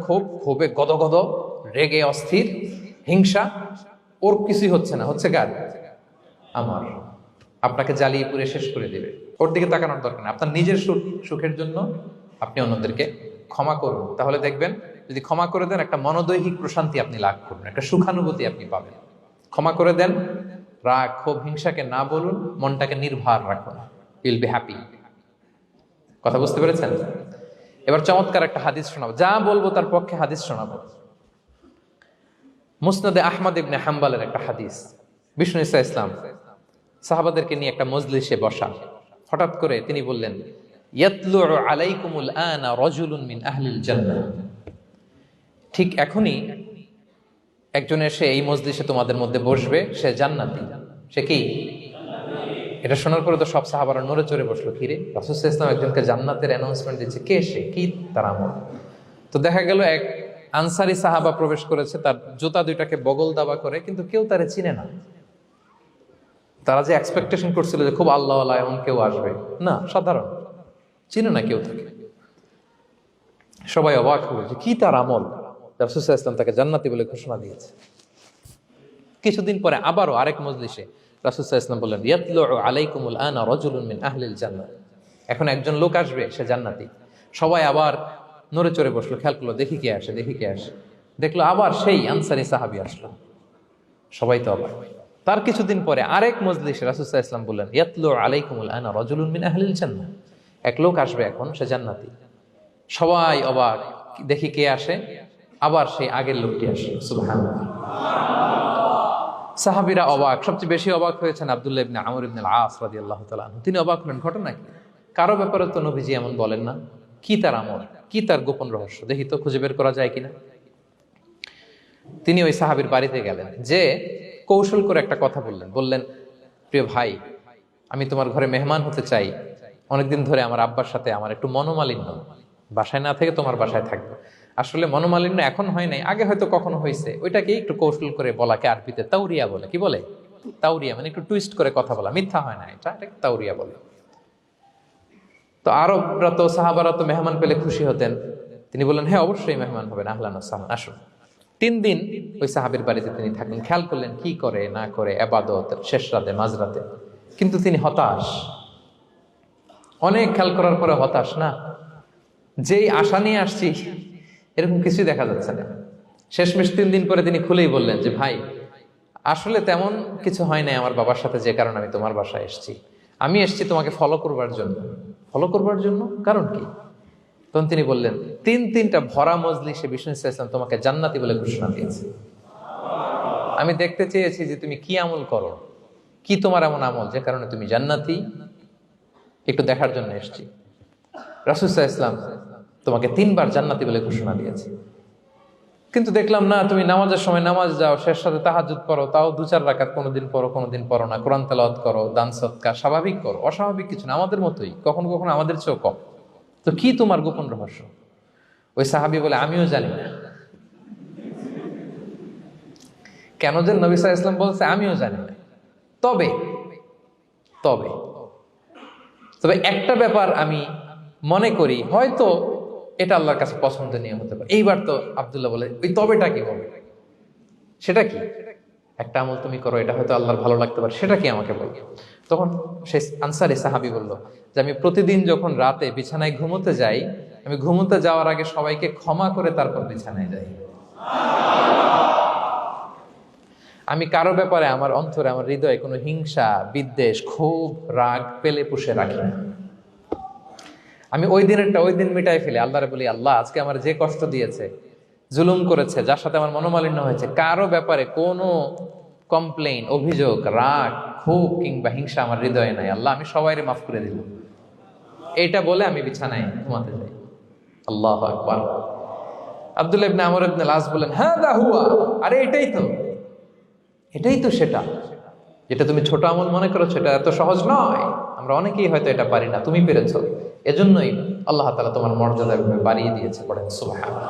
ক্ষোভে গদগদ, রেগে অস্থির, হিংসা, ওর কিছুই হচ্ছে না, হচ্ছে কার? আমার। আপনাকে জ্বালিয়ে পুড়ে শেষ করে দিবে। ওর দিকে তাকানোর দরকার নেই। আপনার নিজের সুখের জন্য আপনি অন্যদেরকে ক্ষমা করুন। তাহলে দেখবেন যদি ক্ষমা করে দেন, একটা মনোদৈহিক প্রশান্তি আপনি লাভ করবেন, একটা সুখানুভূতি আপনি পাবেন। ক্ষমা করে দেন, রাগ, ক্ষোভ, হিংসাকে না বলুন, মনটাকে নির্ভার রাখুন, ইউল বি হ্যাপি। কথা বুঝতে পেরেছেন? এবার চমৎকার একটা হাদিস শোনাবো, যা বলবো তার পক্ষে হাদিস শোনাবো। মুসনাদে আহমদ ইবনে হাম্বালের একটা হাদিস। বিষ্ণু ইসা ইসলাম সাহাবাদেরকে নিয়ে একটা মজলিসে বসা, হঠাৎ করে তিনি বললেন, ইয়াতলু আলাইকুমুল আনা রাজুলুন মিন আহলিল জান্নাহ। ঠিক এখনই একজন এসে এই মজলিসে তোমাদের মধ্যে বসবে, সে জান্নাতি। সে কি? এটা শোনার পরে তো সব সাহাবারা নড়ে চড়ে বসলো, কিরে রাসূল সাল্লাল্লাহু আলাইহি ওয়াসাল্লাম একজনকে জান্নাতের অ্যানাউন্সমেন্ট দিচ্ছে, কে সে, কি তার আমল? তো দেখা গেল এক আনসারি সাহাবা প্রবেশ করেছে, তার জুতা দুইটাকে বগল দাবা করে, কিন্তু কেউ তারে চিনে না। তারা যে এক্সপেকটেশন করছিল যে খুব আল্লাহওয়ালা এমন কেউ আসবে, না, সাধারণ, চিনে না কেউ তাকে। সবাই অবাক হলো যে কি তার আমল, রাসূল সাল্লাল্লাহু আলাইহি ওয়াসাল্লাম তাকে জান্নাতি বলে ঘোষণা দিয়েছে। কিছুদিন পরে আবারও আরেক মজলিসে রাসূল সাল্লাল্লাহু আলাইহি ওয়াসাল্লাম বললেন, ইয়াতলু আলাইকুমুল আনা রাজুলুন মিন আহলিল জান্নাহ। এখন একজন লোক আসবে, সে জান্নাতি। সবাই আবার নড়ে চড়ে বসলো, খেয়াল করলো, দেখি কে আসে, দেখি কে আসে। দেখলো আবার সেই আনসারী সাহাবী আসলো। সবাই তো অবাক। তার কিছুদিন পরে আরেক মজলিসে রাসূল সাল্লাল্লাহু আলাইহি ওয়াসাল্লাম বললেন, ইয়াতলু আলাইকুমুল আনা রাজুলুন মিন আহলিল জান্নাহ। এক লোক আসবে এখন, সে জান্নাতি। সবাই অবাক, দেখি কে আসে, আবার সেই আগের লোকটি আসে। সুবহানাল্লাহ। সাহাবীরা অবাক, সবচেয়ে বেশি অবাক হয়েছেন আব্দুল্লাহ ইবনে আমর ইবনে আল-আস রাদিয়াল্লাহু তাআলা আনহু। তিনি অবাক হলেন, ঘটনা কি? কারো ব্যাপারে তো নবীজি এমন বলেন না, কি তার আমল, কি তার গোপন রহস্য, দেখি তো খুঁজে বের করা যায় কিনা। তিনি ওই সাহাবীর বাড়িতে গেলেন, যে কৌশল করে একটা কথা বললেন, প্রিয় ভাই, আমি তোমার ঘরে মেহমান হতে চাই। অনেকদিন ধরে আমার আব্বার সাথে আমার একটু মনোমালিন্য, বাসায় না থেকে তোমার বাসায় থাকবো। আসলে মনোমালিন্য এখন হয় নাই, আগে হয়তো কখনো হয়েছে। ওইটাকে একটু কৌশল করে বলাকে আরবিতে তাউরিয়া বলে। কি বলে? তাউরিয়া, মানে একটু টুইস্ট করে কথা বলা, মিথ্যা হয় না, এটা তাউরিয়া বলে। তো আরবরা তো, সাহাবারা তো মেহমান পেলে খুশি হতেন। তিনি বললেন, হ্যাঁ অবশ্যই মেহমান হবেন, আহলান ওয়া সাহলান, আসুন। 3 দিন ওই সাহাবীর বাড়িতে তিনি থাকলেন। খেয়াল করলেন কি করে না করে, ইবাদত, শেষ রাতে, মাঝরাতে। কিন্তু তিনি হতাশ, অনেক খেয়াল করার পরে হতাশ। না, যেই আশা নিয়ে আসছি এরকম কিছুই দেখা যাচ্ছে না। শেষমেশ 3 দিন পরে তিনি খুলেই বললেন যে, ভাই আসলে তেমন কিছু হয় নাই আমার বাবার সাথে, যে কারণে আমি তোমার বাসায় এসেছি। আমি এসেছি তোমাকে ফলো করবার জন্য। ফলো করবার জন্য? কারণ কি? তখন তিনি বললেন, 3টা ভরা মজলিসে বিষ্ণু সাল্লাল্লাহু আলাইহি ওয়াসাল্লাম তোমাকে জান্নাতি বলে ঘোষণা দিয়েছে। আমি দেখতে চেয়েছি যে তুমি কি আমল করো, কি তোমার এমন আমল যে কারণে তুমি জান্নাতি, একটু দেখার জন্য এসেছি। রাসূল সাল্লাল্লাহু আলাইহি ওয়াসাল্লাম তোমাকে 3 বার জান্নাতি বলে ঘোষণা দিয়েছে, কিন্তু দেখলাম না তুমি নামাজের সময় নামাজ যাও, শেষ সাথে তাহাজ্জুদ পড়ো, তাও 2-4 রাকাত, কোনোদিন পড়ো কোনোদিন পড়ো না, কোরআন তেলাওয়াত করো, দান সদকা, স্বাভাবিক করো, অস্বাভাবিক কিছু না, আমাদের মতোই, কখনো কখনো আমাদের চেয়েও কম। তো কি তোমার গোপন রহস্য? ওই সাহাবী বলে, আমিও জানি না। কেন যে নবী সাল্লাল্লাহু আলাইহি ওয়াসাল্লাম বলছে আমিও জানি না। তবে তবে তবে একটা ব্যাপার আমি মনে করি, হয়তো এটা আল্লাহর কাছে পছন্দনীয় হতে পারে। এইবার তো আব্দুল্লাহ বলে, ওই তবেটা কি বলে? সেটা কি? একটা আমল তুমি করো, এটা হয়তো আল্লাহর ভালো লাগতে পারে, সেটা কি আমাকে বলো। তখন সেই আনসারী সাহাবী বলল যে, আমি প্রতিদিন যখন রাতে বিছানায় ঘুমোতে যাই, আমি ঘুমোতে যাওয়ার আগে সবাইকে ক্ষমা করে তারপর বিছানায় যাই। আমি কারো ব্যাপারে আমার অন্তরে, আমার হৃদয়ে কোনো হিংসা, বিদ্বেষ, ক্ষোভ, রাগ পেলে পুষে রাখি না। আমি ওই দিনেরটা ওই দিন মিটাই ফেলি। আল্লাহরে বলি, আল্লাহ আজকে আমার যে কষ্ট দিয়েছে, জুলুম করেছে, যার সাথে আমার মনোমালিন্য হয়েছে, কারো ব্যাপারে কোনো কমপ্লেইন, অভিযোগ, রাগ, ক্ষোভ কিংবা হিংসা আমার হৃদয়ে নাই, আল্লাহ আমি সবাইরে মাফ করে দিলাম, এইটা বলে আমি বিছানায় ঘুমাতে যাই। আল্লাহু আকবার। আব্দুল্লাহ ইবনে আমর ইবনে আল-আস বলেন, হাদা হুয়া, আরে এটাই তো সেটা যেটা তুমি ছোট আমল মনে করেছো, এটা এত সহজ নয়। আমরা অনেকেই হয়তো এটা পারি না, তুমি পেরেছো, এজন্যই আল্লাহ তাআলা তোমার মর্যাদা বাড়িয়ে দিয়েছে। পড়েন সুবহানাল্লাহ।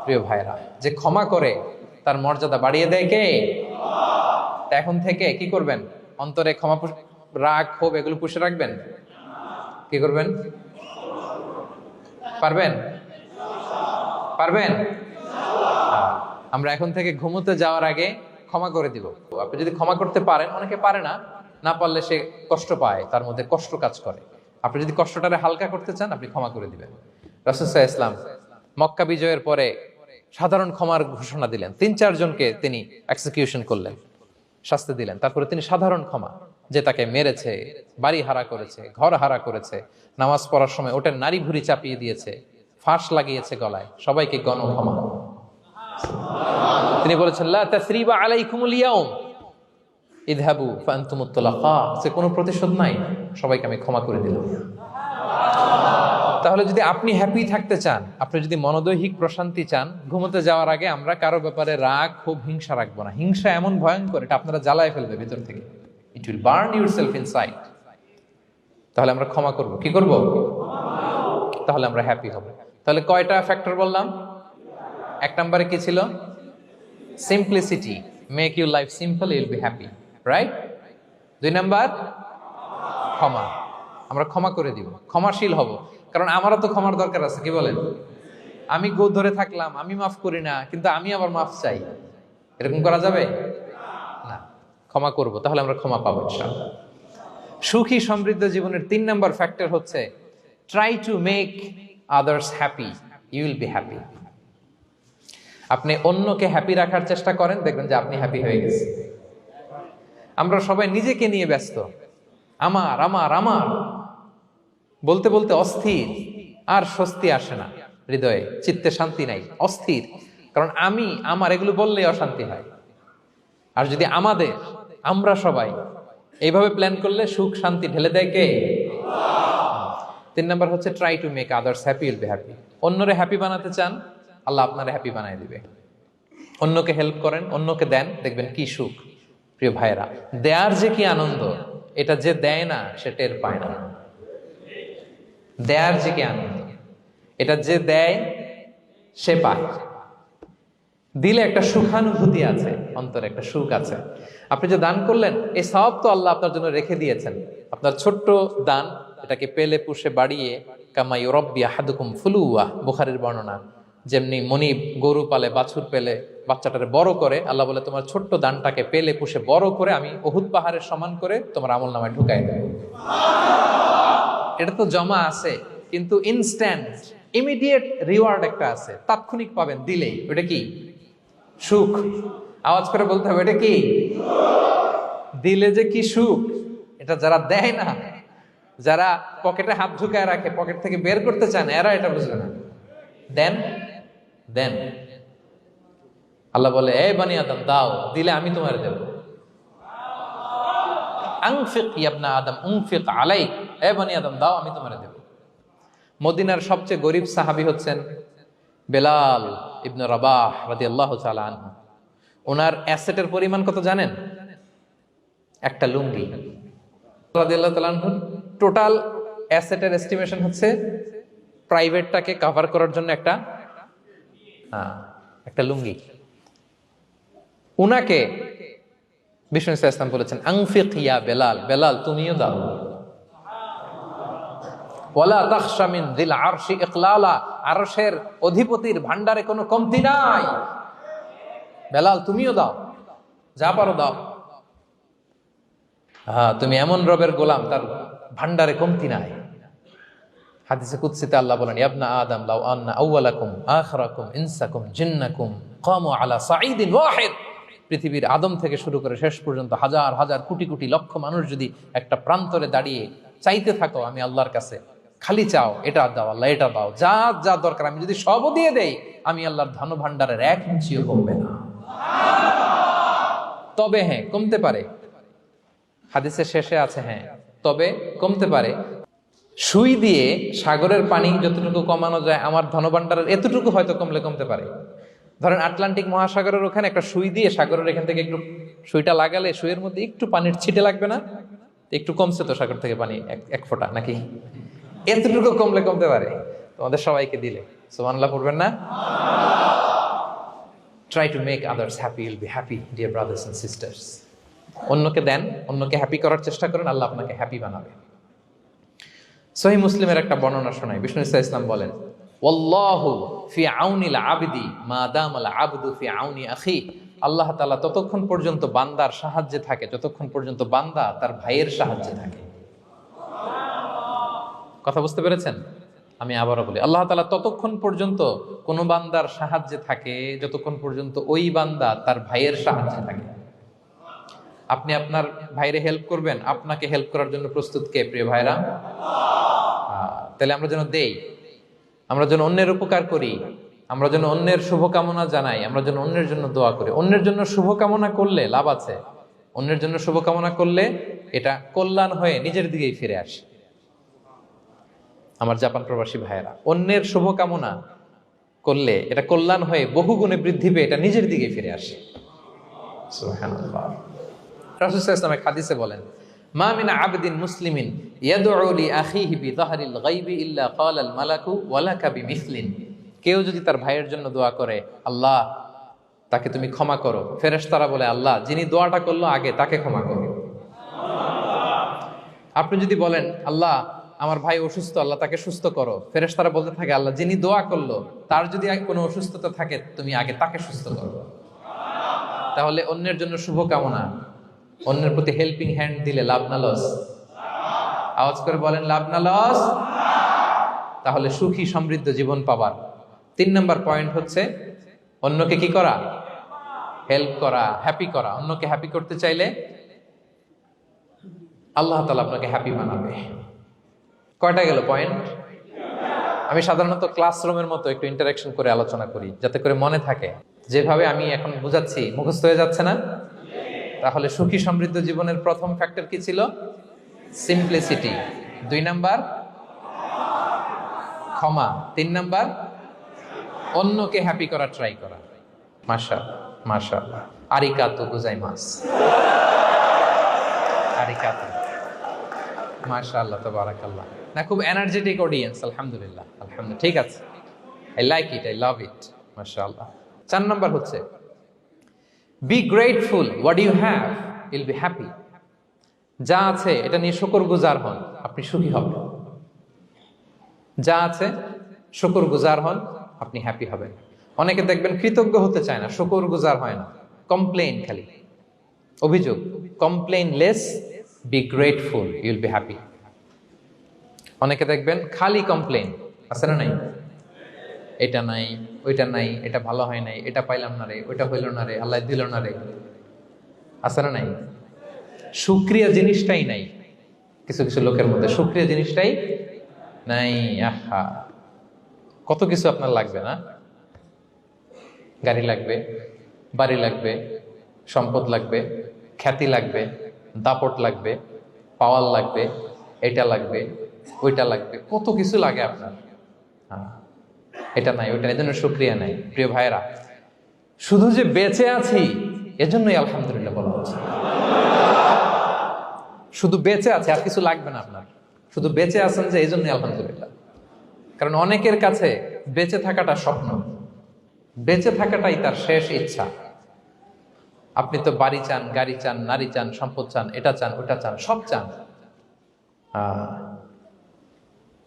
প্রিয় ভাইরা, যে ক্ষমা করে তার মর্যাদা বাড়িয়ে দেয় কে? এখন থেকে কি করবেন? অন্তরে ক্ষমা, রাগ, ক্ষোভ এগুলো পুষে রাখবেন। কি করবেন? পারবেন? আমরা এখন থেকে ঘুমোতে যাওয়ার আগে ক্ষমা করে দিব। আপনি যদি ক্ষমা করতে পারেন, অনেকে পারে না, না পারলে সে কষ্ট পায়, তার মধ্যে কষ্ট কাজ করে। আপনি যদি কষ্টটারে হালকা করতে চান, আপনি ক্ষমা করে দিবেন। রাসূল সাল্লাল্লাহু আলাইহি ওয়াসাল্লাম মক্কা বিজয়ের পরে সাধারণ ক্ষমার ঘোষণা দিলেন। 3-4 জনকে তিনি এক্সিকিউশন করলেন, শাস্তি দিলেন। তারপরে তিনি সাধারণ ক্ষমা, যে তাকে মেরেছে, বাড়ি হারা করেছে, ঘর হারা করেছে, নামাজ পড়ার সময় ওটার নারী ভুঁড়ি চাপিয়ে দিয়েছে, ফাঁস লাগিয়েছে গলায়, সবাইকে গণ ক্ষমা। তিনি বলেছেন, লা তাসরিবা আলাইকুমুল ইয়াউম ইযহাবু ফাআনতুমুত তুলাকা, সে কোনো প্রতিশোধ নাই, সবাইকে আমি ক্ষমা করে দিলাম। তাহলে যদি আপনি হ্যাপি থাকতে চান, আপনি যদি মনোদৈহিক প্রশান্তি চান, ঘুমোতে যাওয়ার আগে আমরা কারো ব্যাপারে রাগ, ক্ষোভ, হিংসা রাখবো না। হিংসা এমন ভয়ঙ্কর, এটা আপনারা জ্বালায় ফেলবে ভিতর থেকে। It will burn yourself inside. তাহলে আমরা ক্ষমা করব। কি করব? তাহলে আমরা হ্যাপি হব। তাহলে কয়টা ফ্যাক্টর বললাম? 1 নম্বরে কি ছিল? Simplicity, make your life simple, you will be happy, right? 2 number ক্ষমা, আমরা ক্ষমা করে দিব, ক্ষমাশীল হব। কারণ আমারও তো ক্ষমার দরকার আছে, কি বলেন? আমি গো ধরে থাকলাম, আমি মাফ করি না, কিন্তু আমি আবার মাফ চাই, এরকম করা যাবে না। ক্ষমা করব, তাহলে আমরা ক্ষমা পাবো ইনশাআল্লাহ। সুখী সমৃদ্ধ জীবনের 3 নাম্বার ফ্যাক্টর হচ্ছে try to make others happy, you will be happy. আপনি অন্যকে হ্যাপি রাখার চেষ্টা করেন, দেখবেন যে আপনি হ্যাপি হয়ে গেছেন। আমরা সবাই নিজেকে নিয়ে ব্যস্ত, আমার আমার আমার বলতে বলতে অস্থির, আর স্বস্তি আসে না হৃদয়ে, চিত্তে শান্তি নাই, অস্থির। কারণ আমি আমার এগুলো বললেই অশান্তি হয়। আর যদি আমাদের, আমরা সবাই এইভাবে প্ল্যান করলে সুখ শান্তি ঢেলে দেয় কে? 3 নাম্বার হচ্ছে try to make others happy, will be happy. অন্যরে হ্যাপি বানাতে চান, আল্লাহ আপনারে হ্যাপি বানায় দিবে। অন্যকে হেল্প করেন, অন্যকে দেন, দেখবেন কি সুখ। প্রিয় ভাইয়েরা, দেয়ার যে কি আনন্দ, এটা যে দেয় না সে টের পায় না। দেয়ার যে কি আনন্দ, এটা যে দেয় সে পায়। দিলে একটা সুখানুভূতি আছে, অন্তরে একটা সুখ আছে। আপনি যে দান করলেন, এই সওয়াব তো আল্লাহ আপনার জন্য রেখে দিয়েছেন। আপনার ছোট্ট দান, এটাকে পেলে পুষে বাড়িয়ে, কামা ইউরাব্বি আহাদুকুম ফুলুওয়া, বুখারীর বর্ণনা, যেমনি মনিব গরু পালে, বাছুর পেলে বাচ্চাটারে বড় করে, আল্লাহ বলে তোমার ছোট্ট দানটাকে পেলে পুষে বড় করে আমি উহুদ পাহাড়ের সমান করে তোমার আমলনামায় ঢুকাই দেব। এটা তো জমা আছে, কিন্তু ইনস্ট্যান্ট ইমিডিয়েট রিওয়ার্ড একটা আছে, তাৎক্ষণিক পাবেন দিলেই। ওটা কি? সুখ। আওয়াজ করে বলতে হবে, এটা কি? দিলে যে কি সুখ, এটা যারা দেয় না, যারা পকেটে হাত ঢুকায় রাখে, পকেট থেকে বের করতে চান, এরা এটা বুঝবে না। দেন দেন, আল্লাহ বলে, এ বানি আদম দাও, দিলে আমি তোমার দেব। আনফিক ইয়া আদম উনফিক আলাইক, এ বানি আদম দাও, আমি তোমার দেব। মদিনার সবচেয়ে গরিব সাহাবী হচ্ছেন বেলাল ইবনে রাবাহ রাদিয়াল্লাহু তাআলা আনহু। ওনার অ্যাসেটের পরিমাণ কত জানেন? একটা লুঙ্গি। রাদিয়াল্লাহু তাআলা আনহু টোটাল অ্যাসেটের এস্টিমেশন হচ্ছে প্রাইভেটটাকে কভার করার জন্য একটা লুঙ্গি। উনাকে বিষ্ণু ইসলাম বলেছেন, আনফিক ইয়া বেলাল, বেলাল তুমিও দাও। ওয়ালা তাখশা মিন যিল আরশি ইকলালা, আরশের অধিপতির ভান্ডারে কোনো কমতি নাই। বেলাল তুমিও দাও, যা পারো দাও। তুমি এমন রবের গোলাম, তার ভান্ডারে কমতি নাই। হাদিসে কুদসিতে আল্লাহ বলেন, ইবনা আদম লাউ আন্না আউওয়ালাকুম আখিরাকুম ইনসাকুম জিন্নাকুম কামু আলা সাঈদিন ওয়াহিদ। পৃথিবীর আদম থেকে শুরু করে শেষ পর্যন্ত হাজার হাজার কোটি কোটি লক্ষ মানুষ যদি একটা প্রান্তরে দাঁড়িয়ে চাইতে থাকো আমি আল্লাহর কাছে খালি চাও, এটা দাও আল্লাহ, এটা দাও, যা যা দরকার আমি যদি সবও দিয়ে দেই, আমি আল্লাহর ধন ভাণ্ডারের 1 ইঞ্চিও কমবে না। তবে হ্যাঁ, কমতে পারে, হাদিসের শেষে আছে হ্যাঁ, তবে কমতে পারে। সুই দিয়ে সাগরের পানি যতটুকু কমানো যায়, আমার ধনভাণ্ডারের এতটুকু হয়তো কমলে কমতে পারে। ধরেন আটলান্টিক মহাসাগরের ওখানে একটা সুই দিয়ে সাগরের এখান থেকে একটু সুইটা লাগালে সুইয়ের মধ্যে একটু পানির ছিটে লাগবে না? একটু কমছে তো সাগর থেকে পানি, এক ফোঁটা নাকি? এতটুকু কমলে কমতে পারে। তোমাদের সবাইকে দিলে সুবহানাল্লাহ পড়বেন না? Try to make others happy, will be happy dear brothers and sisters. অন্যকে দেন, অন্যকে হ্যাপি করার চেষ্টা করেন, আল্লাহ আপনাকে হ্যাপি বানাবে। সহিহ মুসলিমের একটা বর্ণনা শোনাই। বিষ্ণু ইসলাম বলেন, ওয়াল্লাহু ফি আউনিল আবদি মা দামাল আবদু ফি আউনি আখি। আল্লাহ তাআলা ততক্ষণ পর্যন্ত বান্দার সাহায্যে থাকে যতক্ষণ পর্যন্ত বান্দা তার ভাইয়ের সাহায্যে থাকে। কথা বুঝতে পেরেছেন? আমি আবারও বলি, আল্লাহ তাআলা ততক্ষণ পর্যন্ত কোন বান্দার সাহায্যে থাকে যতক্ষণ পর্যন্ত ওই বান্দা তার ভাইয়ের সাহায্যে থাকে। আপনি আপনার ভাইরে হেল্প করবেন, আপনাকে হেল্প করার জন্য প্রস্তুত কে প্রিয় ভাইরা? তাহলে আমরা যেন দেই, আমরা যেন অন্যের উপকার করি, আমরা যেন অন্যের শুভকামনা জানাই, আমরা যেন অন্যের জন্য দোয়া করি। অন্যের জন্য শুভকামনা করলে লাভ আছে। অন্যের জন্য শুভকামনা করলে এটা কল্যাণ হয়ে নিজের দিকেই ফিরে আসে। আমার জাপান প্রবাসী ভাইয়েরা, অন্যের শুভকামনা করলে এটা কল্যাণ হয়ে বহুগুণে বৃদ্ধি পেয়ে এটা নিজের দিকে ফিরে আসে। সুবহানাল্লাহ। রাসূল সাল্লাল্লাহু আলাইহি ওয়াসাল্লাম হাদিসে বলেন, মা মিন আবদিন মুসলিমিন ইয়াদউ লি আখিহি বিযাহরিল গায়বি ইল্লা ক্বালাল মালাকু ওয়া লাকা বিমিসলিন। কেউ যদি তার ভাইয়ের জন্য দোয়া করে, আল্লাহ তাকে তুমি ক্ষমা করো, ফেরেশতারা বলে, আল্লাহ যিনি দোয়াটা করলো আগে তাকে ক্ষমা করো। আপনি যদি বলেন, আল্লাহ আমার ভাই অসুস্থ, আল্লাহ তাকে সুস্থ করো, ফেরেশতারা বলতে থাকে, আল্লাহ যিনি দোয়া করলো তার যদি কোনো অসুস্থতা থাকে তুমি আগে তাকে সুস্থ করো। তাহলে অন্যের জন্য শুভকামনা, অন্যের প্রতি হেল্পিং হ্যান্ড দিলে লাভ না লস? আওয়াজ করে বলেন, লাভ না লস? তাহলে সুখী সমৃদ্ধ জীবন পাবার 3 নম্বর পয়েন্ট হচ্ছে অন্যকে কি করা? হেল্প করা, হ্যাপি করা। অন্যকে হ্যাপি করতে চাইলে আল্লাহ তাআলা আপনাকে হ্যাপি বানাবে। কয়টা গেল পয়েন্ট? আমি সাধারণত ক্লাসরুমের মতো একটু ইন্টারাকশন করে আলোচনা করি যাতে করে মনে থাকে। যেভাবে আমি এখন বুঝাচ্ছি মুখস্থ হয়ে যাচ্ছে না? তাহলে সুখী সমৃদ্ধ জীবনের প্রথম ফ্যাক্টর কি ছিল? সিম্পলিসিটি। 2 নাম্বার ক্ষমা। 3 নাম্বার অন্যকে হ্যাপি করা ট্রাই করা। মাশাআল্লাহ, মাশাআল্লাহ। আরিকাতু গোজাইমাস। আরিকাতু। মাশাআল্লাহ, তাবারাকাল্লাহ। না, খুব এনার্জেটিক অডিয়েন্স। আলহামদুলিল্লাহ, আলহামদুলিল্লাহ। ঠিক আছে, I like it, I love it. মাশাআল্লাহ। 4 নাম্বার হচ্ছে be grateful what you have, you'll be happy. যা আছে এটা নিয়ে শুকরগুজার হন, আপনি সুখী হবেন। যা আছে শুকরগুজার হন, আপনি হ্যাপি হবেন। অনেকে দেখবেন কৃতজ্ঞ হতে চায় না, শুকরগুজার হয় না, কমপ্লেইন, খালি অভিযোগ। Complain less, be grateful, Yule be happy. অনেকে দেখবেন খালি কমপ্লেইন, আছে না নাই? এটা নাই, ওইটা নাই, এটা ভালো হয় নাই, এটা পাইলাম না রে, ওইটা হইল না রে, আল্লাহ দিল না রে, আছে না নাই? শুকরিয়া জিনিসটাই নাই কিছু কিছু লোকের মধ্যে, শুকরিয়া জিনিসটাই নাই। আহা, কত কিছু আপনার লাগবে না? গাড়ি লাগবে, বাড়ি লাগবে, সম্পদ লাগবে, খ্যাতি লাগবে, দাপট লাগবে, পাওয়ার লাগবে, এটা লাগবে, ওইটা লাগবে, কত কিছু লাগে আপনার। এটা নাই, ওইটা, এজন্য শুকরিয়া নাই। প্রিয় ভাইরা, শুধু যে বেঁচে আছি এজন্যই আলহামদুলিল্লাহ বলা হচ্ছে। শুধু বেঁচে আছে, আর কিছু লাগবে না আপনার। শুধু বেঁচে আছেন যে, এই জন্যই আলহামদুলিল্লাহ। কারণ অনেকের কাছে বেঁচে থাকাটা স্বপ্ন, বেঁচে থাকাটাই তার শেষ ইচ্ছা। আপনি তো বাড়ি চান, গাড়ি চান, নারী চান, সম্পদ চান, এটা চান, ওটা চান, সব চান।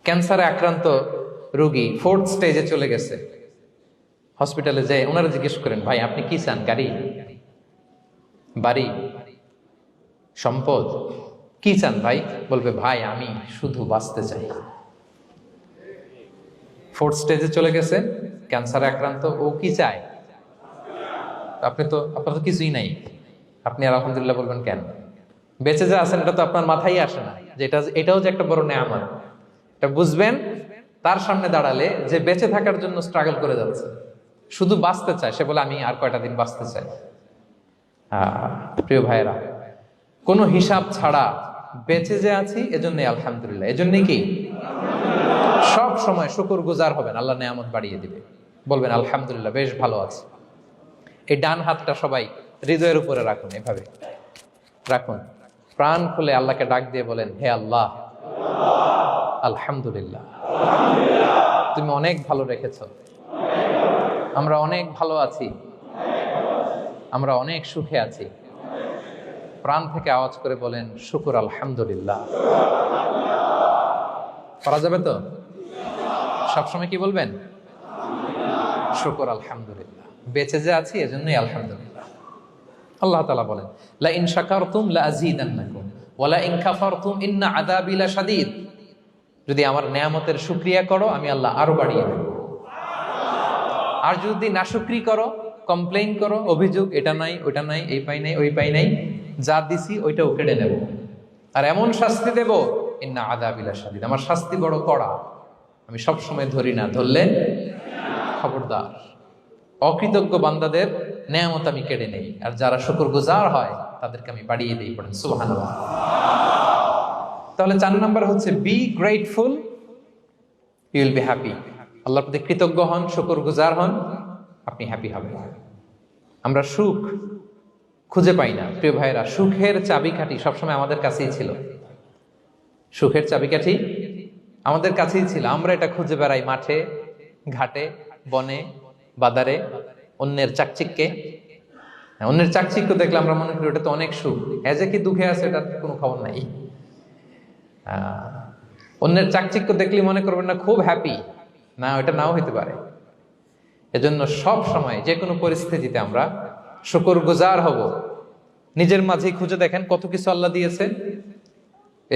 ক্যান্সারে আক্রান্ত রোগী 4th স্টেজে চলে গেছে, হসপিটালে যায়, ওনারা জিজ্ঞেস করেন, ভাই আপনি কি চান? গাড়ি, বাড়ি, সম্পদ, কি চান ভাই? বলবে, ভাই আমি শুধু বাঁচতে চাই। 4th স্টেজে চলে গেছে, ক্যান্সারে আক্রান্ত, ও কি চায়? আপনার তো কিছুই নাই, আপনি আর আলহামদুলিল্লাহ বলবেন কেন? বেঁচে যে আছেন এটা তো আপনার মাথায় আসে না যে এটাও যে একটা বড় নেয়ামত। এটা বুঝবেন তার সামনে দাঁড়ালে যে বেঁচে থাকার জন্য স্ট্রাগল করে যাচ্ছে, শুধু বাঁচতে চায়, সে বলে আমি আর কয়টা দিন বাঁচতে চাই। প্রিয় ভাইয়েরা, কোনো হিসাব ছাড়া বেঁচে যে আছি এজন্যই আলহামদুলিল্লাহ। এজন্যই কি সব সময় শুকর গুজার হবেন, আল্লাহ নেয়ামত বাড়িয়ে দিবে, বলবেন আলহামদুলিল্লাহ বেশ ভালো আছে। এই ডান হাতটা সবাই হৃদয়ের উপরে রাখুন, এভাবে রাখুন, প্রাণ খুলে আল্লাহকে ডাক দিয়ে বলেন, হে আল্লাহ আলহামদুলিল্লাহ, তুমি অনেক ভালো রেখেছ, আমরা অনেক ভালো আছি, আমরা অনেক সুখে আছি। প্রাণ থেকে আওয়াজ করে বলেন শুকর আলহামদুলিল্লাহ। করা যাবে তো? সবসময় কি বলবেন? শুকর আলহামদুলিল্লাহ, বেঁচে যে আছি এজন্যই আলহামদুলিল্লাহ। আল্লাহ তাআলা বলেন লা ইন শাকারতুম লা আযীদান্নাকুম ওয়া লা ইন কাফারতুম ইন্না আযাবি লাশাদীদ। যদি আমার নেয়ামতের শুকরিয়া করো আমি আল্লাহ আরো বাড়িয়ে দেব, আর যদি নাশুকরি করো, কমপ্লেইন করো, অভিযোগ এটা নাই ওটা নাই, এই পাই নাই ওই পাই নাই, যা দিছি ওইটাও কেড়ে নেব, আর এমন শাস্তি দেব ইন্না আযাবি লাশাদীদ, আমার শাস্তি বড় কড়া, আমি সব সময় ধরি না, ধরলে খবরদার। অকৃতজ্ঞ বান্দাদের নেয়ামত আমি কেড়ে নেই, আর যারা শুকরগুজার হয় তাদেরকে আমি বাড়িয়ে দিই। পড়েন সুবহানাল্লাহ। তাহলে 4 নাম্বার হচ্ছে be grateful, you will be happy. আল্লাহর প্রতি কৃতজ্ঞ হন, শুকরগুজার হন, আপনি হ্যাপি হবেন। আমরা সুখ খুঁজে পাই না প্রিয় ভাইরা, সুখের চাবিকাঠি সবসময় আমাদের কাছেই ছিল। সুখের চাবিকাঠি আমাদের কাছেই ছিল, আমরা এটা খুঁজে বেড়াই মাঠে ঘাটে বনে বাজারে, অন্যের চাকচিক্যে। অন্যের চাকচিক্য দেখলে আমরা মনে করি ওটা তো অনেক সুখ, এজে কি দুঃখে আছে এটার কোনো খবর নাই। অন্যের চাকচিক্য দেখলে মনে করবেন না খুব হ্যাপি, না ওটা নাও হইতে পারে। এজন্য সব সময় যে কোনো পরিস্থিতিতে আমরা শুকরগুজার হব। নিজের মাঝেই খুঁজে দেখেন কত কিছু আল্লাহ দিয়েছে,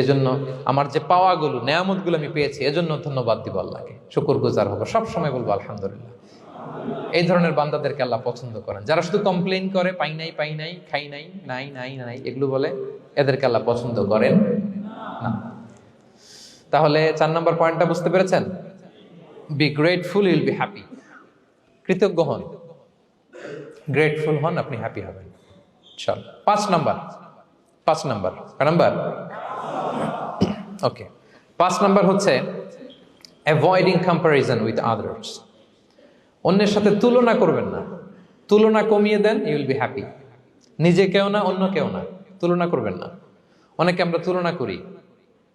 এজন্য আমার যে পাওয়াগুলো নেয়ামতগুলো আমি পেয়েছি এজন্য ধন্যবাদ দিব আল্লাহকে, শুকরগুজার হব, সব সময় বলবো আলহামদুলিল্লাহ। এই ধরনের বান্দাদেরকে আল্লাহ পছন্দ করেন। যারা শুধু কমপ্লেইন করে পাই নাই পাই নাই, খাই নাই, নাই নাই নাই এগুলো বলে, এদেরকে আল্লাহ পছন্দ করেন না। তাহলে 4 নম্বর পয়েন্টটা বুঝতে পেরেছেন? Be grateful, you will be happy. কৃতজ্ঞ হন, গ্রেটফুল হন, আপনি হ্যাপি হবেন। চল 5 নাম্বার ওকে, 5 নাম্বার হচ্ছে অ্যাভয়েডিং কম্প্যারিজন উইথ আদার্স। অন্যের সাথে তুলনা করবেন না, তুলনা কমিয়ে দেন, ইউ উইল বি হ্যাপি। নিজে কেউ না, অন্য কেউ না, তুলনা করবেন না। অনেকে আমরা তুলনা করি,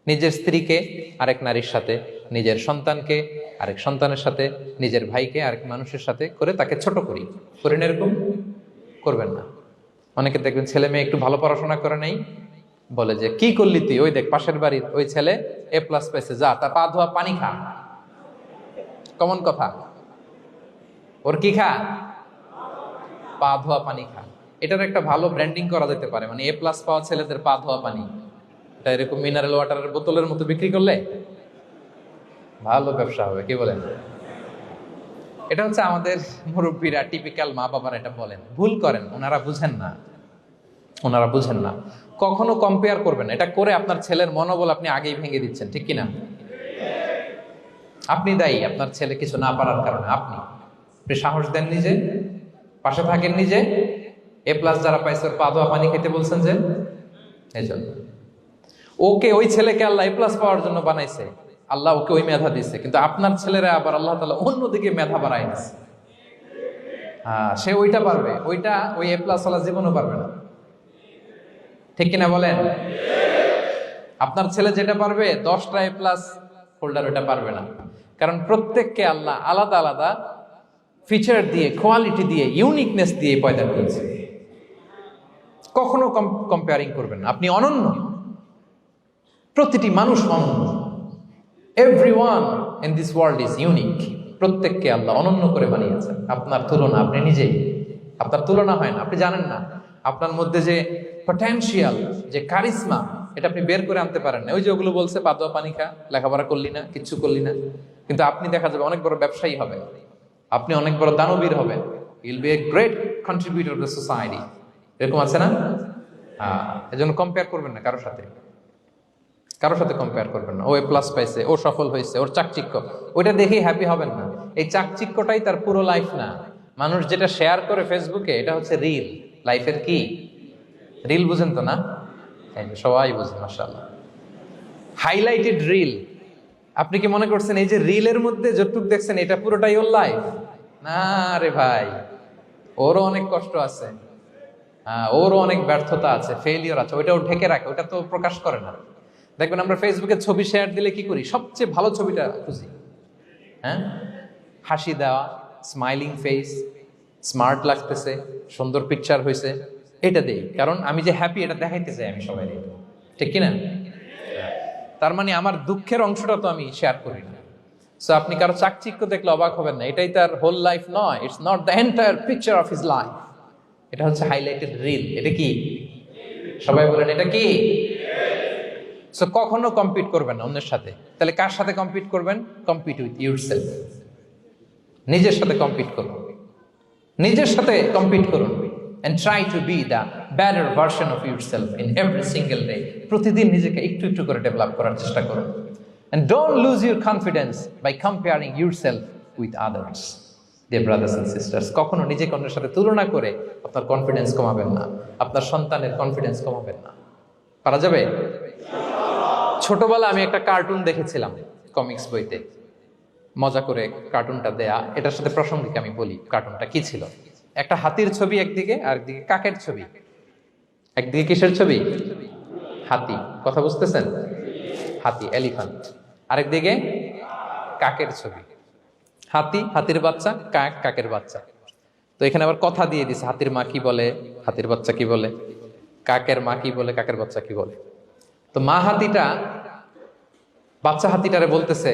নিজের স্ত্রীকে আরেক নারীর সাথে, নিজের সন্তানকে আরেক সন্তানের সাথে, নিজের ভাইকে আরেক মানুষের সাথে করে তাকে ছোট করি না, এরকম করবেন না। অনেকে দেখবেন ছেলে মেয়ে একটু ভালো পড়াশোনা করে নেই, বলে যে কি করলি তুই, ওই দেখ পাশের বাড়ির ওই ছেলে A+ পেয়েছে, যা তার পা ধোয়া পানি খা। কমন কথা, ওর কি খা, পা ধোয়া পানি খা। এটার একটা ভালো ব্র্যান্ডিং করা যেতে পারে, মানে A+ পাওয়া ছেলেদের পা ধোয়া পানি, এটা এরকম মিনারেল ওয়াটারের বোতলের মতো বিক্রি করলে ভালো ব্যবসা হবে, কি বলেন? এটা হচ্ছে আমাদের মুরব্বীরা, টিপিক্যাল মা বাবারা এটা বলেন, ভুল করেন, ওনারা বুঝেন না। কখনো কম্পেয়ার করবেন, এটা করে আপনার ছেলের মনোবল আপনি আগেই ভেঙে দিচ্ছেন, ঠিক কিনা? আপনি দায়ী আপনার ছেলে কিছু না পারার কারণে। আপনি সাহস দেন নিজে, পাশে থাকেন নিজে। A+ যারা পাইছে ওর পা ধোয়া পানি খেতে বলছেন যে, এই জন্য ওকে, ওই ছেলেকে আল্লাহ A+ পাওয়ার জন্য বানাইছে, আল্লাহ ওকে ওই মেধা দিচ্ছে, কিন্তু আপনার ছেলেরা আবার আল্লাহ তাআলা অন্যদিকে মেধা বাড়াই দিচ্ছে। সে ওইটা পারবে, ওইটা ওই A+ ওয়ালা জীবনও পারবে না, ঠিক কিনা বলেন? আপনার ছেলে যেটা পারবে 10টা A+ হোল্ডার ওটা পারবে না, কারণ প্রত্যেককে আল্লাহ আলাদা আলাদা ফিচার দিয়ে, কোয়ালিটি দিয়ে, ইউনিকনেস দিয়ে পয়দা করেছে। কখনো কম্পেয়ারিং করবেন না, আপনি অনন্য, প্রতিটি মানুষ অনন্য। Everyone in this world is unique. প্রত্যেককে আল্লাহ অনন্য করে বানিয়েছেন। আপনার তুলনা আপনি নিজেই, আপনার তুলনা হয় না, আপনি জানেন না আপনার মধ্যে যে পটেনশিয়াল, যে কারিশমা, এটা আপনি বের করে আনতে পারেন না। ওই যে ওগুলো বলছে পা ধোয়া পানি খা, লেখাপড়া করলি না, কিচ্ছু করলি না, কিন্তু আপনি দেখা যাবে অনেক বড় ব্যবসায়ী হবে, আপনি অনেক বড় দানবীর হবেন, you'll B a great contributor two society. এরকম আছে না? এজন্য কম্পেয়ার করবেন না কারোর সাথে। কারোর সাথে কম্পেয়ার করবেন না। ও এ প্লাস পাইছে, ও সফল হয়েছে, ওর চাকচিক্য, ওইটা দেখেই হ্যাপি হবেন না। এই চাকচিক্যটাই তার পুরো লাইফ না। মানুষ যেটা শেয়ার করে ফেসবুকে, এটা হচ্ছে রিল। লাইফের কি রিল? বুঝেন তো না? সবাই বুঝেন, মাশাআল্লাহ। Highlighted reel. আপনি কি মনে করছেন এই যে রিলের মধ্যে যতটুক দেখছেন এটা পুরোটাই ওর লাইফ? না রে ভাই, ওরও অনেক কষ্ট আছে, ওরও অনেক ব্যর্থতা আছে, ফেলিওর আছে, ওইটাও ঢেকে রাখে, ওটা তো প্রকাশ করে না। দেখবেন আমরা ফেসবুকে ছবি শেয়ার দিলে কি করি? সবচেয়ে ভালো ছবিটা খুঁজি, হ্যাঁ, হাসি দেওয়া, স্মাইলিং ফেস, স্মার্ট লাগতেছে, সুন্দর পিকচার হয়েছে, এটা দেই। কারণ আমি যে হ্যাপি এটা দেখাইতে চাই আমি সবাই, ঠিক কিনা? তার মানে আমার দুঃখের অংশটা তো আমি শেয়ার করি না। সো আপনি কারো চাকচিক্য দেখলে অবাক হবেন না, এটাই তার হোল লাইফ নয়। It's not the entire picture of his life. এটা হচ্ছে হাইলাইটেড রিল। এটা কি? সবাই বলেন এটা কি? সো কখনো কম্পিট করবেন না অন্যের সাথে। তাহলে কার সাথে কম্পিট করবেন? Compete with yourself. নিজের সাথে কম্পিট করুন, নিজের সাথে কম্পিট করুন। and try to be the better version of yourself in every single day. প্রতিদিন নিজেকে একটু একটু করে ডেভেলপ করার চেষ্টা করুন। and don't lose your confidence by comparing yourself with others. Dear brothers and sisters, কখনো নিজেকে অন্যের সাথে তুলনা করে আপনার কনফিডেন্স কমাবেন না, আপনার সন্তানের কনফিডেন্স কমাবেন না। পারা যাবে? ছোটবেলা আমি একটা কার্টুন দেখেছিলাম কমিক্স বইতে, মজা করে কার্টুনটা দেয়া। এটার সাথে প্রাসঙ্গিক আমি বলি কার্টুনটা কি ছিল। একটা হাতির ছবি একদিকে, আর একদিকে কাকের ছবি। একদিকে কিসের ছবি? হাতি। কথা বুঝতেছেন? হাতি, এলিফ্যান্ট। আরেকদিকে কাকের ছবি। হাতি, হাতির বাচ্চা, কাক, কাকের বাচ্চা। তো এখানে আবার কথা দিয়ে দিছে, হাতির মা কি বলে, হাতির বাচ্চা কি বলে, কাকের মা কি বলে, কাকের বাচ্চা কি বলে। তো মা হাতিটা বাচ্চা হাতিটারে বলতেছে,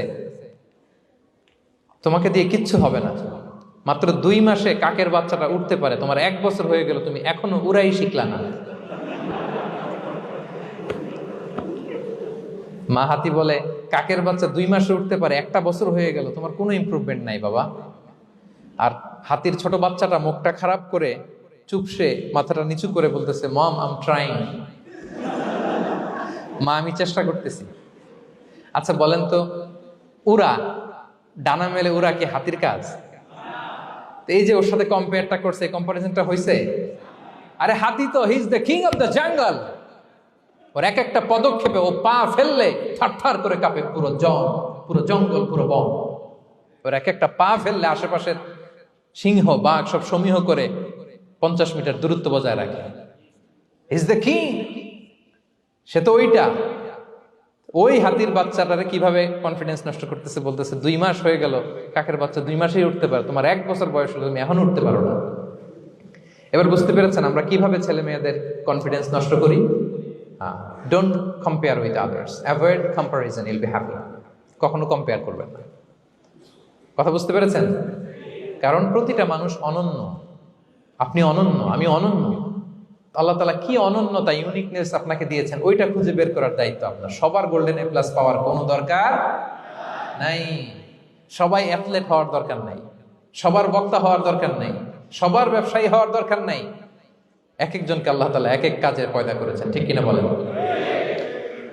তোমাকে দিয়ে কিচ্ছু হবে না, মাত্র 2 মাসে কাকের বাচ্চাটা উঠতে পারে, তোমার 1 বছর হয়ে গেল, তুমি এখনো উড়াই শিখলা না। মা হাতি বলে, কাকের বাচ্চা 2 মাসে উঠতে পারে, 1টা বছর হয়ে গেল, তোমার কোনো ইমপ্রুভমেন্ট নাই বাবা। আর হাতির ছোট বাচ্চাটা মুখটা খারাপ করে চুপসে মাথাটা নিচু করে বলতেছে, মম আই এম ট্রাইং। মা, আমি চেষ্টা করতেছি। আচ্ছা বলেন তো, উড়া, ডানা মেলে উড়া কি হাতির কাজ? এই যে ওর সাথে কম্পেয়ারটা করছে, কম্পারিজনটা হয়েছে। আরে হাতি তো he is the king of the jungle. ওর এক একটা পদক্ষেপে ও পা ফেললে থারথার করে কাঁপে পুরো জঙ্গল, পুরো বন। ওর এক একটা পা ফেললে আশেপাশের সিংহ, বাঘ সব সমীহ করে 50 মিটার দূরত্ব বজায় রাখে। He is the king. সে তো ওইটা। ওই হাতির বাচ্চাটারে কিভাবে কনফিডেন্স নষ্ট করতেছে, বলতেছে 2 মাস হয়ে গেল, কাকের বাচ্চা 2 মাসেই উঠতে পারে, তোমার 1 বছর বয়স হলো, তুমি এখন উঠতে পারো না। এবার বুঝতে পেরেছেন আমরা কিভাবে ছেলে মেয়েদের কনফিডেন্স নষ্ট করি? Don't compare with others, avoid comparison, Yule be happy. কখনো কম্পেয়ার করবেন না। কথা বুঝতে পেরেছেন? কারণ প্রতিটা মানুষ অনন্য। আপনি অনন্য, আমি অনন্য। আল্লাহ তাআলা কি অনন্যতা, ইউনিকনেস আপনাকে দিয়েছেন, ওইটা খুঁজে বের করার দায়িত্ব আপনার। সবার গোল্ডেন এ প্লাস পাওয়ার কোনো দরকার নাই। সবাই অ্যাথলেট হওয়ার দরকার নাই, সবার বক্তা হওয়ার দরকার নাই, সবার ব্যবসায়ী হওয়ার দরকার নাই। এক একজনকে আল্লাহ তাআলা এক এক কাজে পয়দা করেছেন, ঠিক কিনা বলেন?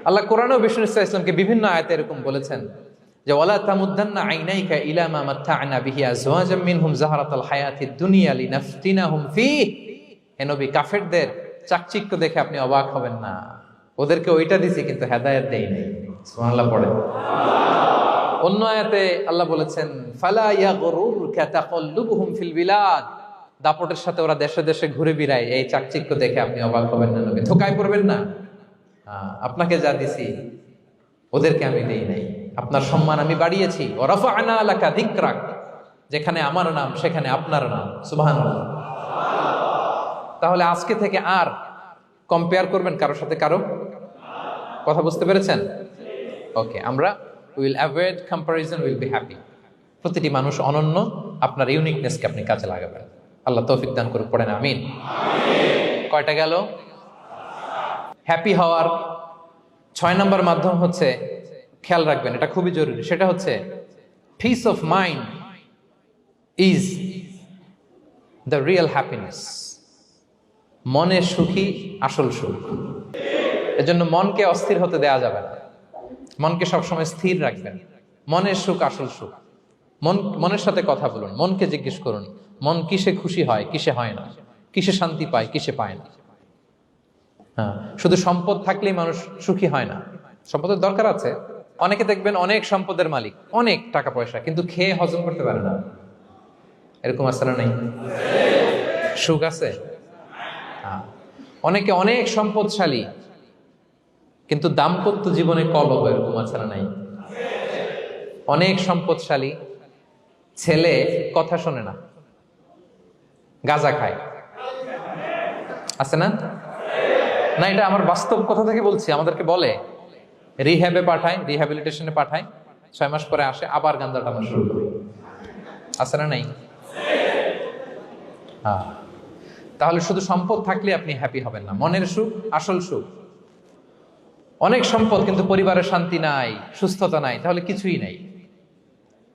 আল্লাহ কোরআনেও বিষ্ণু ইসলামকে বিভিন্ন আয়াতে এরকম বলেছেন যে, ওয়ালা তামুদ্দান্না আইনাইকা ইলা মা মাত্তা'না বিহি আজওয়াজাম মিনহুম যাহরাতাল হায়াতিদ দুনিয়া লিনাফতিনাহুম ফীহ। হে নবী, কাফেরদের চাকচিক্য দেখে আপনি অবাক হবেন না, ওদেরকে ওইটা দিছি কিন্তু হেদায়েত দেই নাই। সুবহানাল্লাহ পড়েন। অন্য আয়াতে আল্লাহ বলেছেন, ফালা ইয়াগরুরকা তাকাল্লুবুহুম ফিল বিলাদ। দাপটের সাথে ওরা দেশে দেশে ঘুরে বেড়ায়, এই চাকচিক্য দেখে আপনি অবাক হবেন না নবী, ধোঁকায় পড়বেন না। আপনাকে যা দিছি ওদেরকে আমি দেই নাই। আপনার সম্মান আমি বাড়িয়েছি। ওয়া রাফা'না লাকা যিকরাক, যেখানে আমার নাম সেখানে আপনার নাম। সুবহানাল্লাহ। তাহলে আজকে থেকে আর কম্পেয়ার করবেন কারোর সাথে কারো? কথা বুঝতে পেরেছেন? ওকে, আমরা will avoid comparison, will be happy. প্রতিটি মানুষ অনন্য, আপনার ইউনিকনেসকে আপনি কাজে লাগাবেন। আল্লাহ তৌফিক দান করুক, পড়েন আমিন। কয়টা গেল? হ্যাপি হওয়ার 6 নম্বর মাধ্যম হচ্ছে, খেয়াল রাখবেন এটা খুবই জরুরি, সেটা হচ্ছে piece of mind is the real happiness. মনে সুখী আসল সুখ। এজন্য মনকে অস্থির হতে দেয়া যাবে না। মনকে সবসময় স্থির রাখবেন। মনের সুখ আসল সুখ। মনের সাথে কথা বলুন, মনকে জিজ্ঞেস করুন মন কিসে খুশি হয়, কিসে হয় না, কিসে শান্তি পায়, কিসে পায় না। হ্যাঁ, শুধু সম্পদ থাকলেই মানুষ সুখী হয় না, সম্পদের দরকার আছে। অনেকে দেখবেন অনেক সম্পদের মালিক, অনেক টাকা পয়সা, কিন্তু খেয়ে হজম করতে পারে না। এরকম আছে না নাই? সুখ আছে? হ্যাঁ। অনেকে অনেক সম্পদশালী, কিন্তু দাম্পত্য জীবনে কলহ, এরকম আছে না নাই? অনেক সম্পদশালী ছেলে কথা শোনে না, গাঁজা খায়, আছে না? না, এটা আমার বাস্তব কথা থেকে বলছি। আমাদেরকে বলে রিহ্যাবে পাঠায়, রিহ্যাবিলিটেশনে পাঠায়, 6 মাস পরে আসে আবার গাঁজা টানা শুরু করে। আছে না নাই? হ্যাঁ। তাহলে শুধু সম্পদ থাকলে আপনি হ্যাপি হবেন না। মনের সুখ আসল সুখ। অনেক সম্পদ কিন্তু পরিবারের শান্তি নাই, সুস্থতা নাই, তাহলে কিছুই নাই।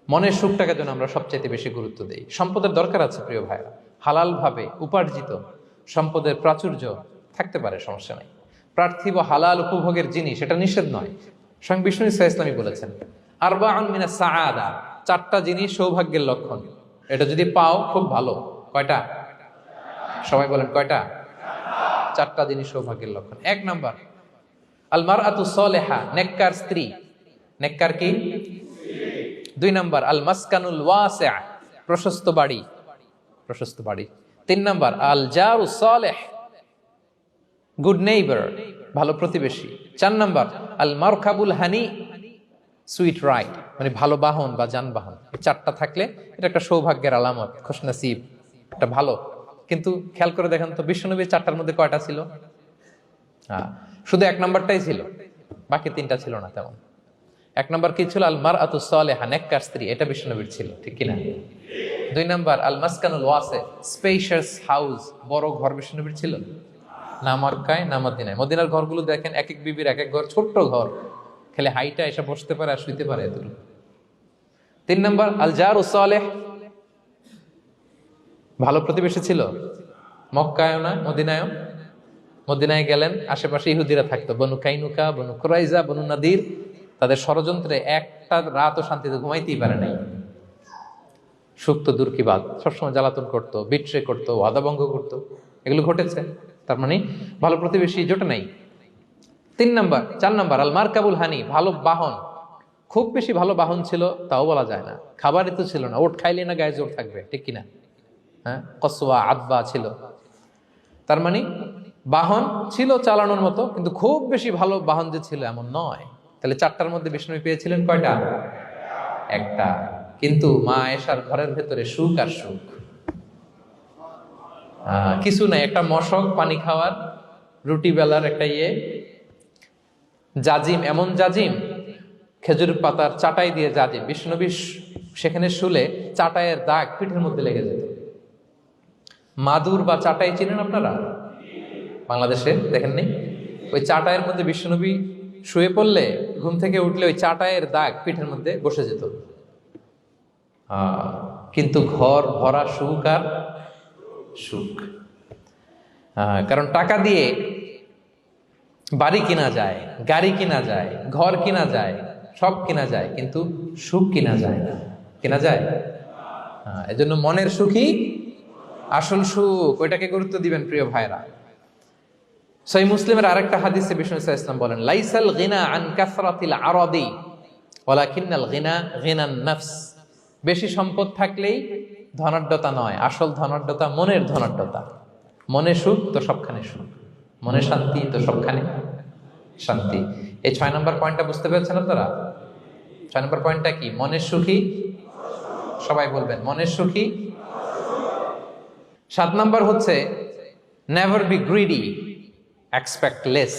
মনের সুখটাকে যেন আমরা সবচেয়ে বেশি গুরুত্ব দেই। সম্পদের দরকার আছে প্রিয় ভাইরা, হালাল ভাবে উপার্জিত সম্পদের প্রাচুর্য থাকতে পারে, সমস্যা নাই। পার্থিব হালাল উপভোগের জিনিস, এটা নিষেধ নয়। স্বয়ং বিষ্ণু ইসলামী বলেছেন আরবাউন মিনাস সাআদা, 4টা জিনিস সৌভাগ্যের লক্ষণ। এটা যদি পাও খুব ভালো। কয়টা? সবাই বলেন কয়টা? 4টা জিনিস সৌভাগ্যের লক্ষণ। 1 নাম্বার আল মারআতু সালেহা, নেককার স্ত্রী। নেককার কি? 2 নাম্বার আল মাসকানুল ওয়াসি', প্রশস্ত বাড়ি, প্রশস্ত বাড়ি। 3 নাম্বার আল জারু সালেহ, গুড নেইবার, ভালো প্রতিবেশী। 4 নাম্বার আল মারকাবুল হানি, সুইট রাইড, মানে ভালো বাহন বা যানবাহন। এই 4টা থাকলে এটা একটা সৌভাগ্যের আলামত, খুশনসিব, একটা ভালো। কিন্তু খেয়াল করে দেখেন তো বিশ্বনবীর 4টার মধ্যে কয়টা ছিল? শুধু 1 নাম্বারটাই ছিল, বাকি 3টা ছিল না তেমন। 1 নাম্বার কি ছিল? আল মারআতু সালেহা, নেককার স্ত্রী, এটা বিশ্বনবীর ছিল, ঠিক কিনা? 2 নাম্বার আল মাসকানুল ওয়াসি', স্পেশিয়াস হাউস, বড় ঘর, বিশ্বনবীর ছিল না মক্কায় না মদিনায়। মদিনার ঘরগুলো দেখেন এক এক বিবির এক এক ঘর, ছোট্ট ঘর, খেলে হাইটা এসে বসতে পারে আর শুইতে পারে এতটুকু। 3 নাম্বার আল জারু সালেহ, ভালো প্রতিবেশী ছিল। মক্কায়ও না মদিনায়ও। মদিনায় গেলেন, আশেপাশে ইহুদিরা থাকতো, বনু কাইনুকা, বনু কুরাইজা, বনু নাদির। তাদের ষড়যন্ত্রে একটা রাতও শান্তিতে ঘুমাইতেই পারে নাই। সুখ তো দূর কি বাদ, সবসময় জ্বালাতন করতো, বিট্রে করতো, ওয়াদাভঙ্গ করতো, এগুলো ঘটেছে। তার মানে ভালো প্রতিবেশী জোটে নাই। 4 নাম্বার আল মারকাবুল হানি, ভালো বাহন। খুব বেশি ভালো বাহন ছিল তাও বলা যায় না, খাবারই তো ছিল না, ওট খাইলে না গায়ে জোর থাকবে, ঠিক কিনা? হ্যাঁ, কসওয়া আদবা ছিল। তার মানে বাহন ছিল চালানোর মতো, কিন্তু খুব বেশি ভালো বাহন যে ছিল এমন নয়। তাহলে 4টার মধ্যে বিষ্ণু পেয়েছিলেন কয়টা? 1টা। কিন্তু মা আয়েশার ঘরের ভেতরে সুখ আর সুখ, কিছু নাই। একটা মশক পানি খাওয়ার, রুটি বেলার একটা জাজিম, এমন জাজিম, খেজুর পাতার চাটাই দিয়ে জাজিম। বিষ্ণুনবী সেখানে শুলে চাটাইয়ের দাগ পিঠের মধ্যে লেগে যেত। মাদুর বা চাটাই চিনেন আপনারা? বাংলাদেশে দেখেননি? ওই চাটাইয়ের মধ্যে বিষ্ণুনবী শুয়ে পড়লে, ঘুম থেকে উঠলে ওই চাটাইয়ের দাগ পিঠের মধ্যে বসে যেত। কিন্তু ঘর ভরা সুখ আর সুখ। কারণ টাকা দিয়ে বাড়ি কিনা যায়, গাড়ি কিনা যায়, ঘর কিনা যায়, সব কিনা যায়, কিন্তু সুখ কিনা যায় না। কিনা যায়? এজন্য মনের সুখই আসল সুখ, ওইটাকে গুরুত্ব দিবেন প্রিয় ভাইরা। সহিহ মুসলিমের আরেকটা হাদিসে বিষ্ণু ইসলাম বলেন লাইসাল গিনা আন কাসরাতিল আরাদি ওয়ালাকিন্নাল গিনা গিনান নাফস। বেশি সম্পদ থাকলেই ধনাঢ্যতা নয়, আসল ধনাঢ্যতা মনের ধনাঢ্যতা। মনে সুখ তো সবখানে সুখ, মনে শান্তি তো সবখানে শান্তি। এই 6 নম্বর পয়েন্টটা বুঝতে পেরেছেন আপনারা? 6 নম্বর পয়েন্টটা কি? মনের সুখী, সবাই বলবেন মনের সুখী। 7 নম্বর হচ্ছে never be greedy, expect less.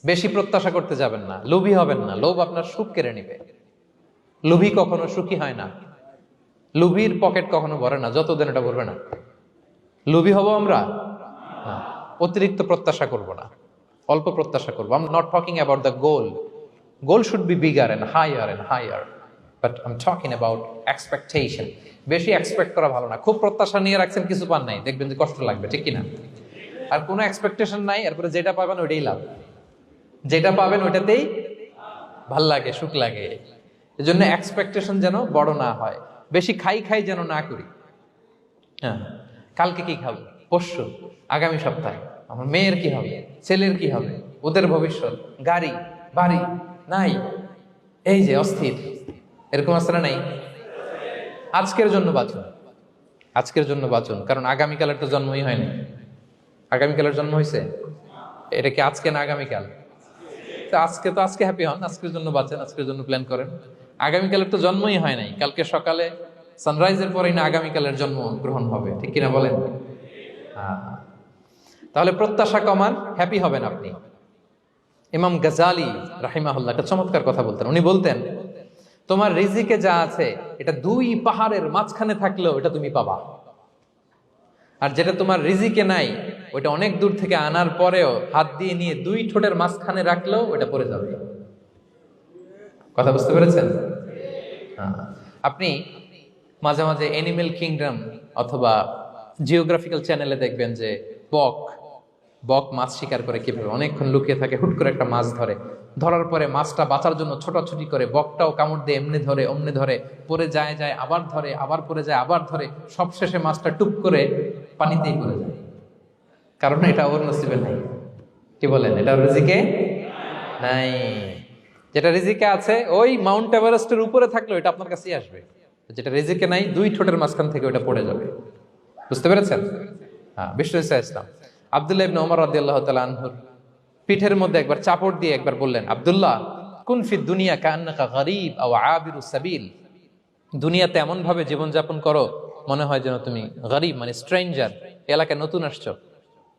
বেশি প্রত্যাশা করতে যাবেন না, লোভী হবেন না। লোভ আপনার সুখ কেড়ে নিবে। লোভী কখনো সুখী হয় না। লোভীর পকেট কখনো ভরে না, যত দেন এটা ভরবে না। লোভী হব আমরা না, অতিরিক্ত প্রত্যাশা করব না, অল্প প্রত্যাশা করবো। I am not talking about the goal. Goal should be bigger and higher, but I am talking about expectation. বেশি এক্সপেক্ট করা ভালো না। খুব প্রত্যাশা নিয়ে রাখছেন, কিছু পান নাই, দেখবেন যে কষ্ট লাগবে, ঠিক কিনা? আর কোনো এক্সপেকটেশন নাই, এরপরে যেটা পাবেন ওইটাই লাভ, যেটা পাবেন ওইটাতেই ভাল লাগে, সুখ লাগে। এজন্য এক্সপেকটেশন যেন বড় না হয়, বেশি খাই খাই যেন না করি। হ্যাঁ, কালকে কি খাবো, পরশু, আগামী সপ্তাহে আমার মেয়ের কি হবে, ছেলের কি হবে, ওদের ভবিষ্যৎ, গাড়ি বাড়ি নাই, এই যে অস্থির, এরকম আসলে নাই। আজকের জন্য বাঁচুন, আজকের জন্য বাঁচুন, কারণ আগামীকালের তো জন্মই হয়নি। আগামীকালের জন্ম হয়েছে, এটা কি আজকে না আগামীকাল? তো আজকে হ্যাপি হন, আজকের জন্য বাঁচেন, আজকের জন্য প্ল্যান করেন। আগামীকালের তো জন্মই হয় নাই, কালকে সকালে সানরাইজের পরেই না আগামীকালের জন্ম গ্রহণ হবে, ঠিক কিনা বলেন? তাহলে প্রত্যাশা কমান, হ্যাপি হবেন আপনি। ইমাম গাজালি রাহিমাহুল্লাহ একটা চমৎকার কথা বলতেন। উনি বলতেন, তোমার রিজিকে যা আছে এটা 2 পাহাড়ের মাঝখানে থাকলেও এটা তুমি পাবা, আর যেটা তোমার রিজিকে নাই ওইটা অনেক দূর থেকে আনার পরেও হাত দিয়ে নিয়ে 2 ঠোঁটের মাঝখানে রাখলেও ওটা পড়ে যাবে। কথা বুঝতে পেরেছেন? আপনি মাঝে মাঝে অ্যানিমেল কিংডম অথবা জিওগ্রাফিক্যাল চ্যানেলে দেখবেন যে বক মাছ শিকার করে কিভাবে অনেকক্ষণ লুকিয়ে থাকে, হুট করে একটা মাছ ধরে, ধরার পরে মাছটা বাঁচার জন্য ছোটাছুটি করে, বকটাও কামড় দিয়ে এমনি ধরে অমনি ধরে, পরে যায় আবার ধরে, আবার পরে যায় আবার ধরে, সবশেষে মাছটা টুপ করে পানিতেই পড়ে যায়, কারণ এটা ওর নসিবে নাই। কি বলেন? এটা রিজিকে নাই। যেটা রিজিকে আছে ওই মাউন্ট এভারেস্টের উপরে থাকলে এটা আপনার কাছেই আসবে, যেটা রিজিকে নাই 2 ঠোঁটের মাঝখান থেকে ওটা পড়ে যাবে। বুঝতে পেরেছেন? হ্যাঁ, বিশ্ব ইসলাম আব্দুল্লাহ ইবনে ওমর রাদিয়াল্লাহু তাআলা আনহুর পিঠের মধ্যে একবার চাপড় দিয়ে একবার বললেন, আব্দুল্লাহ, কুন ফি দুনিয়া কান্নাকা গরীব আও আবিরুস সাবিল। দুনিয়াতে এমন ভাবে জীবনযাপন করো মনে হয় যেন তুমি গরীব, মানে স্ট্রেঞ্জার, এলাকায় নতুন আসছো,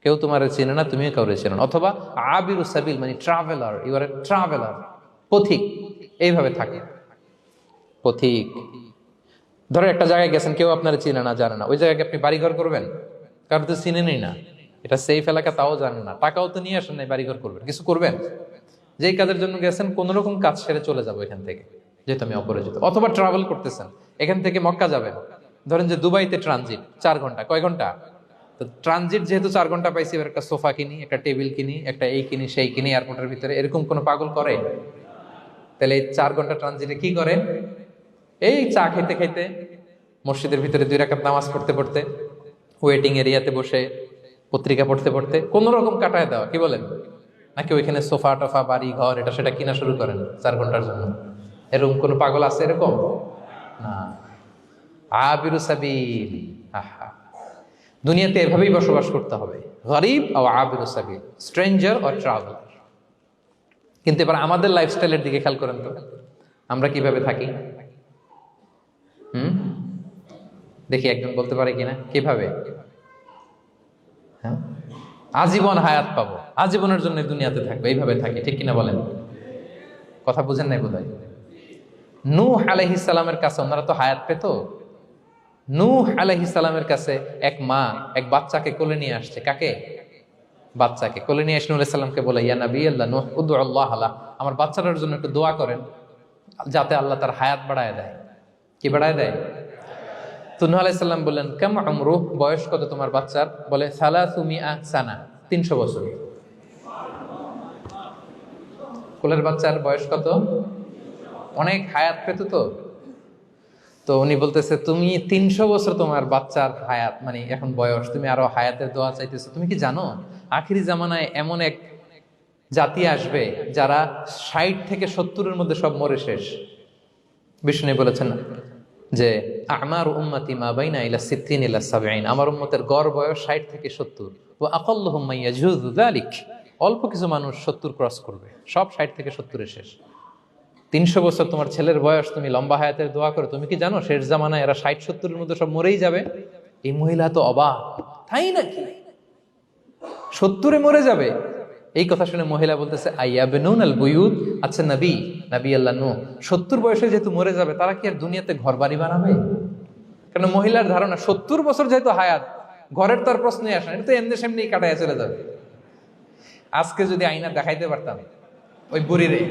কেউ তোমার চেনে না, তুমিও কাউরে চেনো না। অথবা আবিরুস সাবিল মানে traveller, you are a traveller, পথিক। এইভাবে থাকে পথিক। ধরো একটা জায়গায় গেছেন, কেউ আপনার চিনে না, জানে না, ওই জায়গায় আপনি বাড়িঘর করবেন? কারণ তো চিনেনই না, এটা সেফ এলাকা তাও জানেন না, টাকাও তো নিয়ে আসেন নাই বাড়িঘর করবেন, কিছু করবেন? যেই কাজের জন্য গেছেন কোন রকম কাজ সেরে চলে যাবো এখান থেকে, যেহেতু আমি অপরিচিত। অথবা ট্রাভেল করতেছেন, এখান থেকে মক্কা যাবেন, ধরেন যে দুবাইতে ট্রানজিট 4 ঘন্টা, কয় ঘন্টা? তো ট্রানজিট যেহেতু 4 ঘন্টা পাইছি, এবার একটা সোফা কিনি, একটা টেবিল কিনি, একটা এই কিনি সেই কিনি এয়ারপোর্টের ভিতরে, এরকম কোনো পাগল করে? তাহলে এই 4 ঘন্টা ট্রানজিটে কি করে? এই চা খাইতে খাইতে, মসজিদের ভিতরে 2 রাকাত নামাজ পড়তে পড়তে, ওয়েটিং এরিয়াতে বসে পত্রিকা পড়তে পড়তে কোন রকম কাটায় দেওয়া। কি বলেন? নাকি ওইখানে সোফা টোফা বাড়ি ঘর এটা সেটা কিনা শুরু করেন 4 ঘন্টার জন্য? এরকম কোন পাগল আছে এরকম? না। আবিরু সাবিল, আহা, দুনিয়াতে এভাবেই বসবাস করতে হবে, গরিব ও আবিরু সাবিল, স্ট্রেঞ্জার অর ট্রাভেলার। কিন্তু এবার আমাদের লাইফস্টাইলের দিকে খেয়াল করেন তো, আমরা কিভাবে থাকি? দেখি একজন বলতে পারে কিনা কিভাবে? হ্যাঁ, আজীবন হায়াত পাবো, আজীবনের জন্য দুনিয়াতে থাকবে, এইভাবে থাকি, ঠিক কিনা বলেন? কথা বুঝেন নাই বোধহয়। নূহ আলাইহিস সালামের কাছে ওনারা তো হায়াত পেত। নূহ আলাইহিস সালামের কাছে এক মা এক বাচ্চাকে কোলে নিয়ে আসছে। কাকে? বাচ্চাকে কোলে নিয়ে এসে নূহ আলাইহিস সালামকে বলে, ইয়া নবী আল্লাহ নূহ, উদু আল্লাহ আলা, আমার বাচ্চাটার জন্য একটু দোয়া করেন যাতে আল্লাহ তার হায়াত বাড়ায় দেয়। কি বাড়ায় দেয়? তো নূহ আলাইহিস সালাম বললেন, কাম আমরুহ, বয়স কত তোমার বাচ্চার? বলে 300 সানা, 300 বছর। কোলের বাচ্চার বয়স কত? অনেক হায়াত পেত তো। তো উনি বলতেছে, তুমি 300 বছর তোমার বাচ্চার হায়াত, মানে এখন বয়স, তুমি আরো হায়াতের দোয়া চাইতেছো। তুমি কি জানো আখিরি জামানায় এমন এক জাতি আসবে যারা 60 থেকে 70-এর মধ্যে সব মরে শেষ। বিষ্ণু বলেছেন যে আমার উম্মতি মা বাইনা ইলা 60 ইলা 70, আমার উম্মতের গড় বয়স 60 থেকে 70। ওয়া আকাল্লুহুম মাইয়াজুযু যালিক, অল্প কিছু মানুষ 70 ক্রস করবে, সব 60 থেকে 70-এ শেষ। 300 বছর তোমার ছেলের বয়স, তুমি লম্বা হায়াতের দোয়া করো, তুমি কি জানো শেষ জামানায় এরা 60-70-এর মধ্যে সব মরেই যাবে? এই মহিলা তো অবাক, তাই নাকি 70-এ মরে যাবে? এই কথা শুনে মহিলা বলতেছে, আইয়াবনুন আল বুয়ুত, আচ্ছা নবী আল্লাহ নূহ 70 বয়সে যেহেতু মরে যাবে, তারা কি আর দুনিয়াতে ঘর বাড়ি বানাবে? কারণ মহিলার ধারণা 70 বছর যেহেতু হায়াত, ঘরের তার প্রশ্নই আসে না, এটা তো এমনি সেমনি কাটাইয়া চলে যাবে। আজকে যদি আয়না দেখাইতে পারতাম ওই বুড়িরে,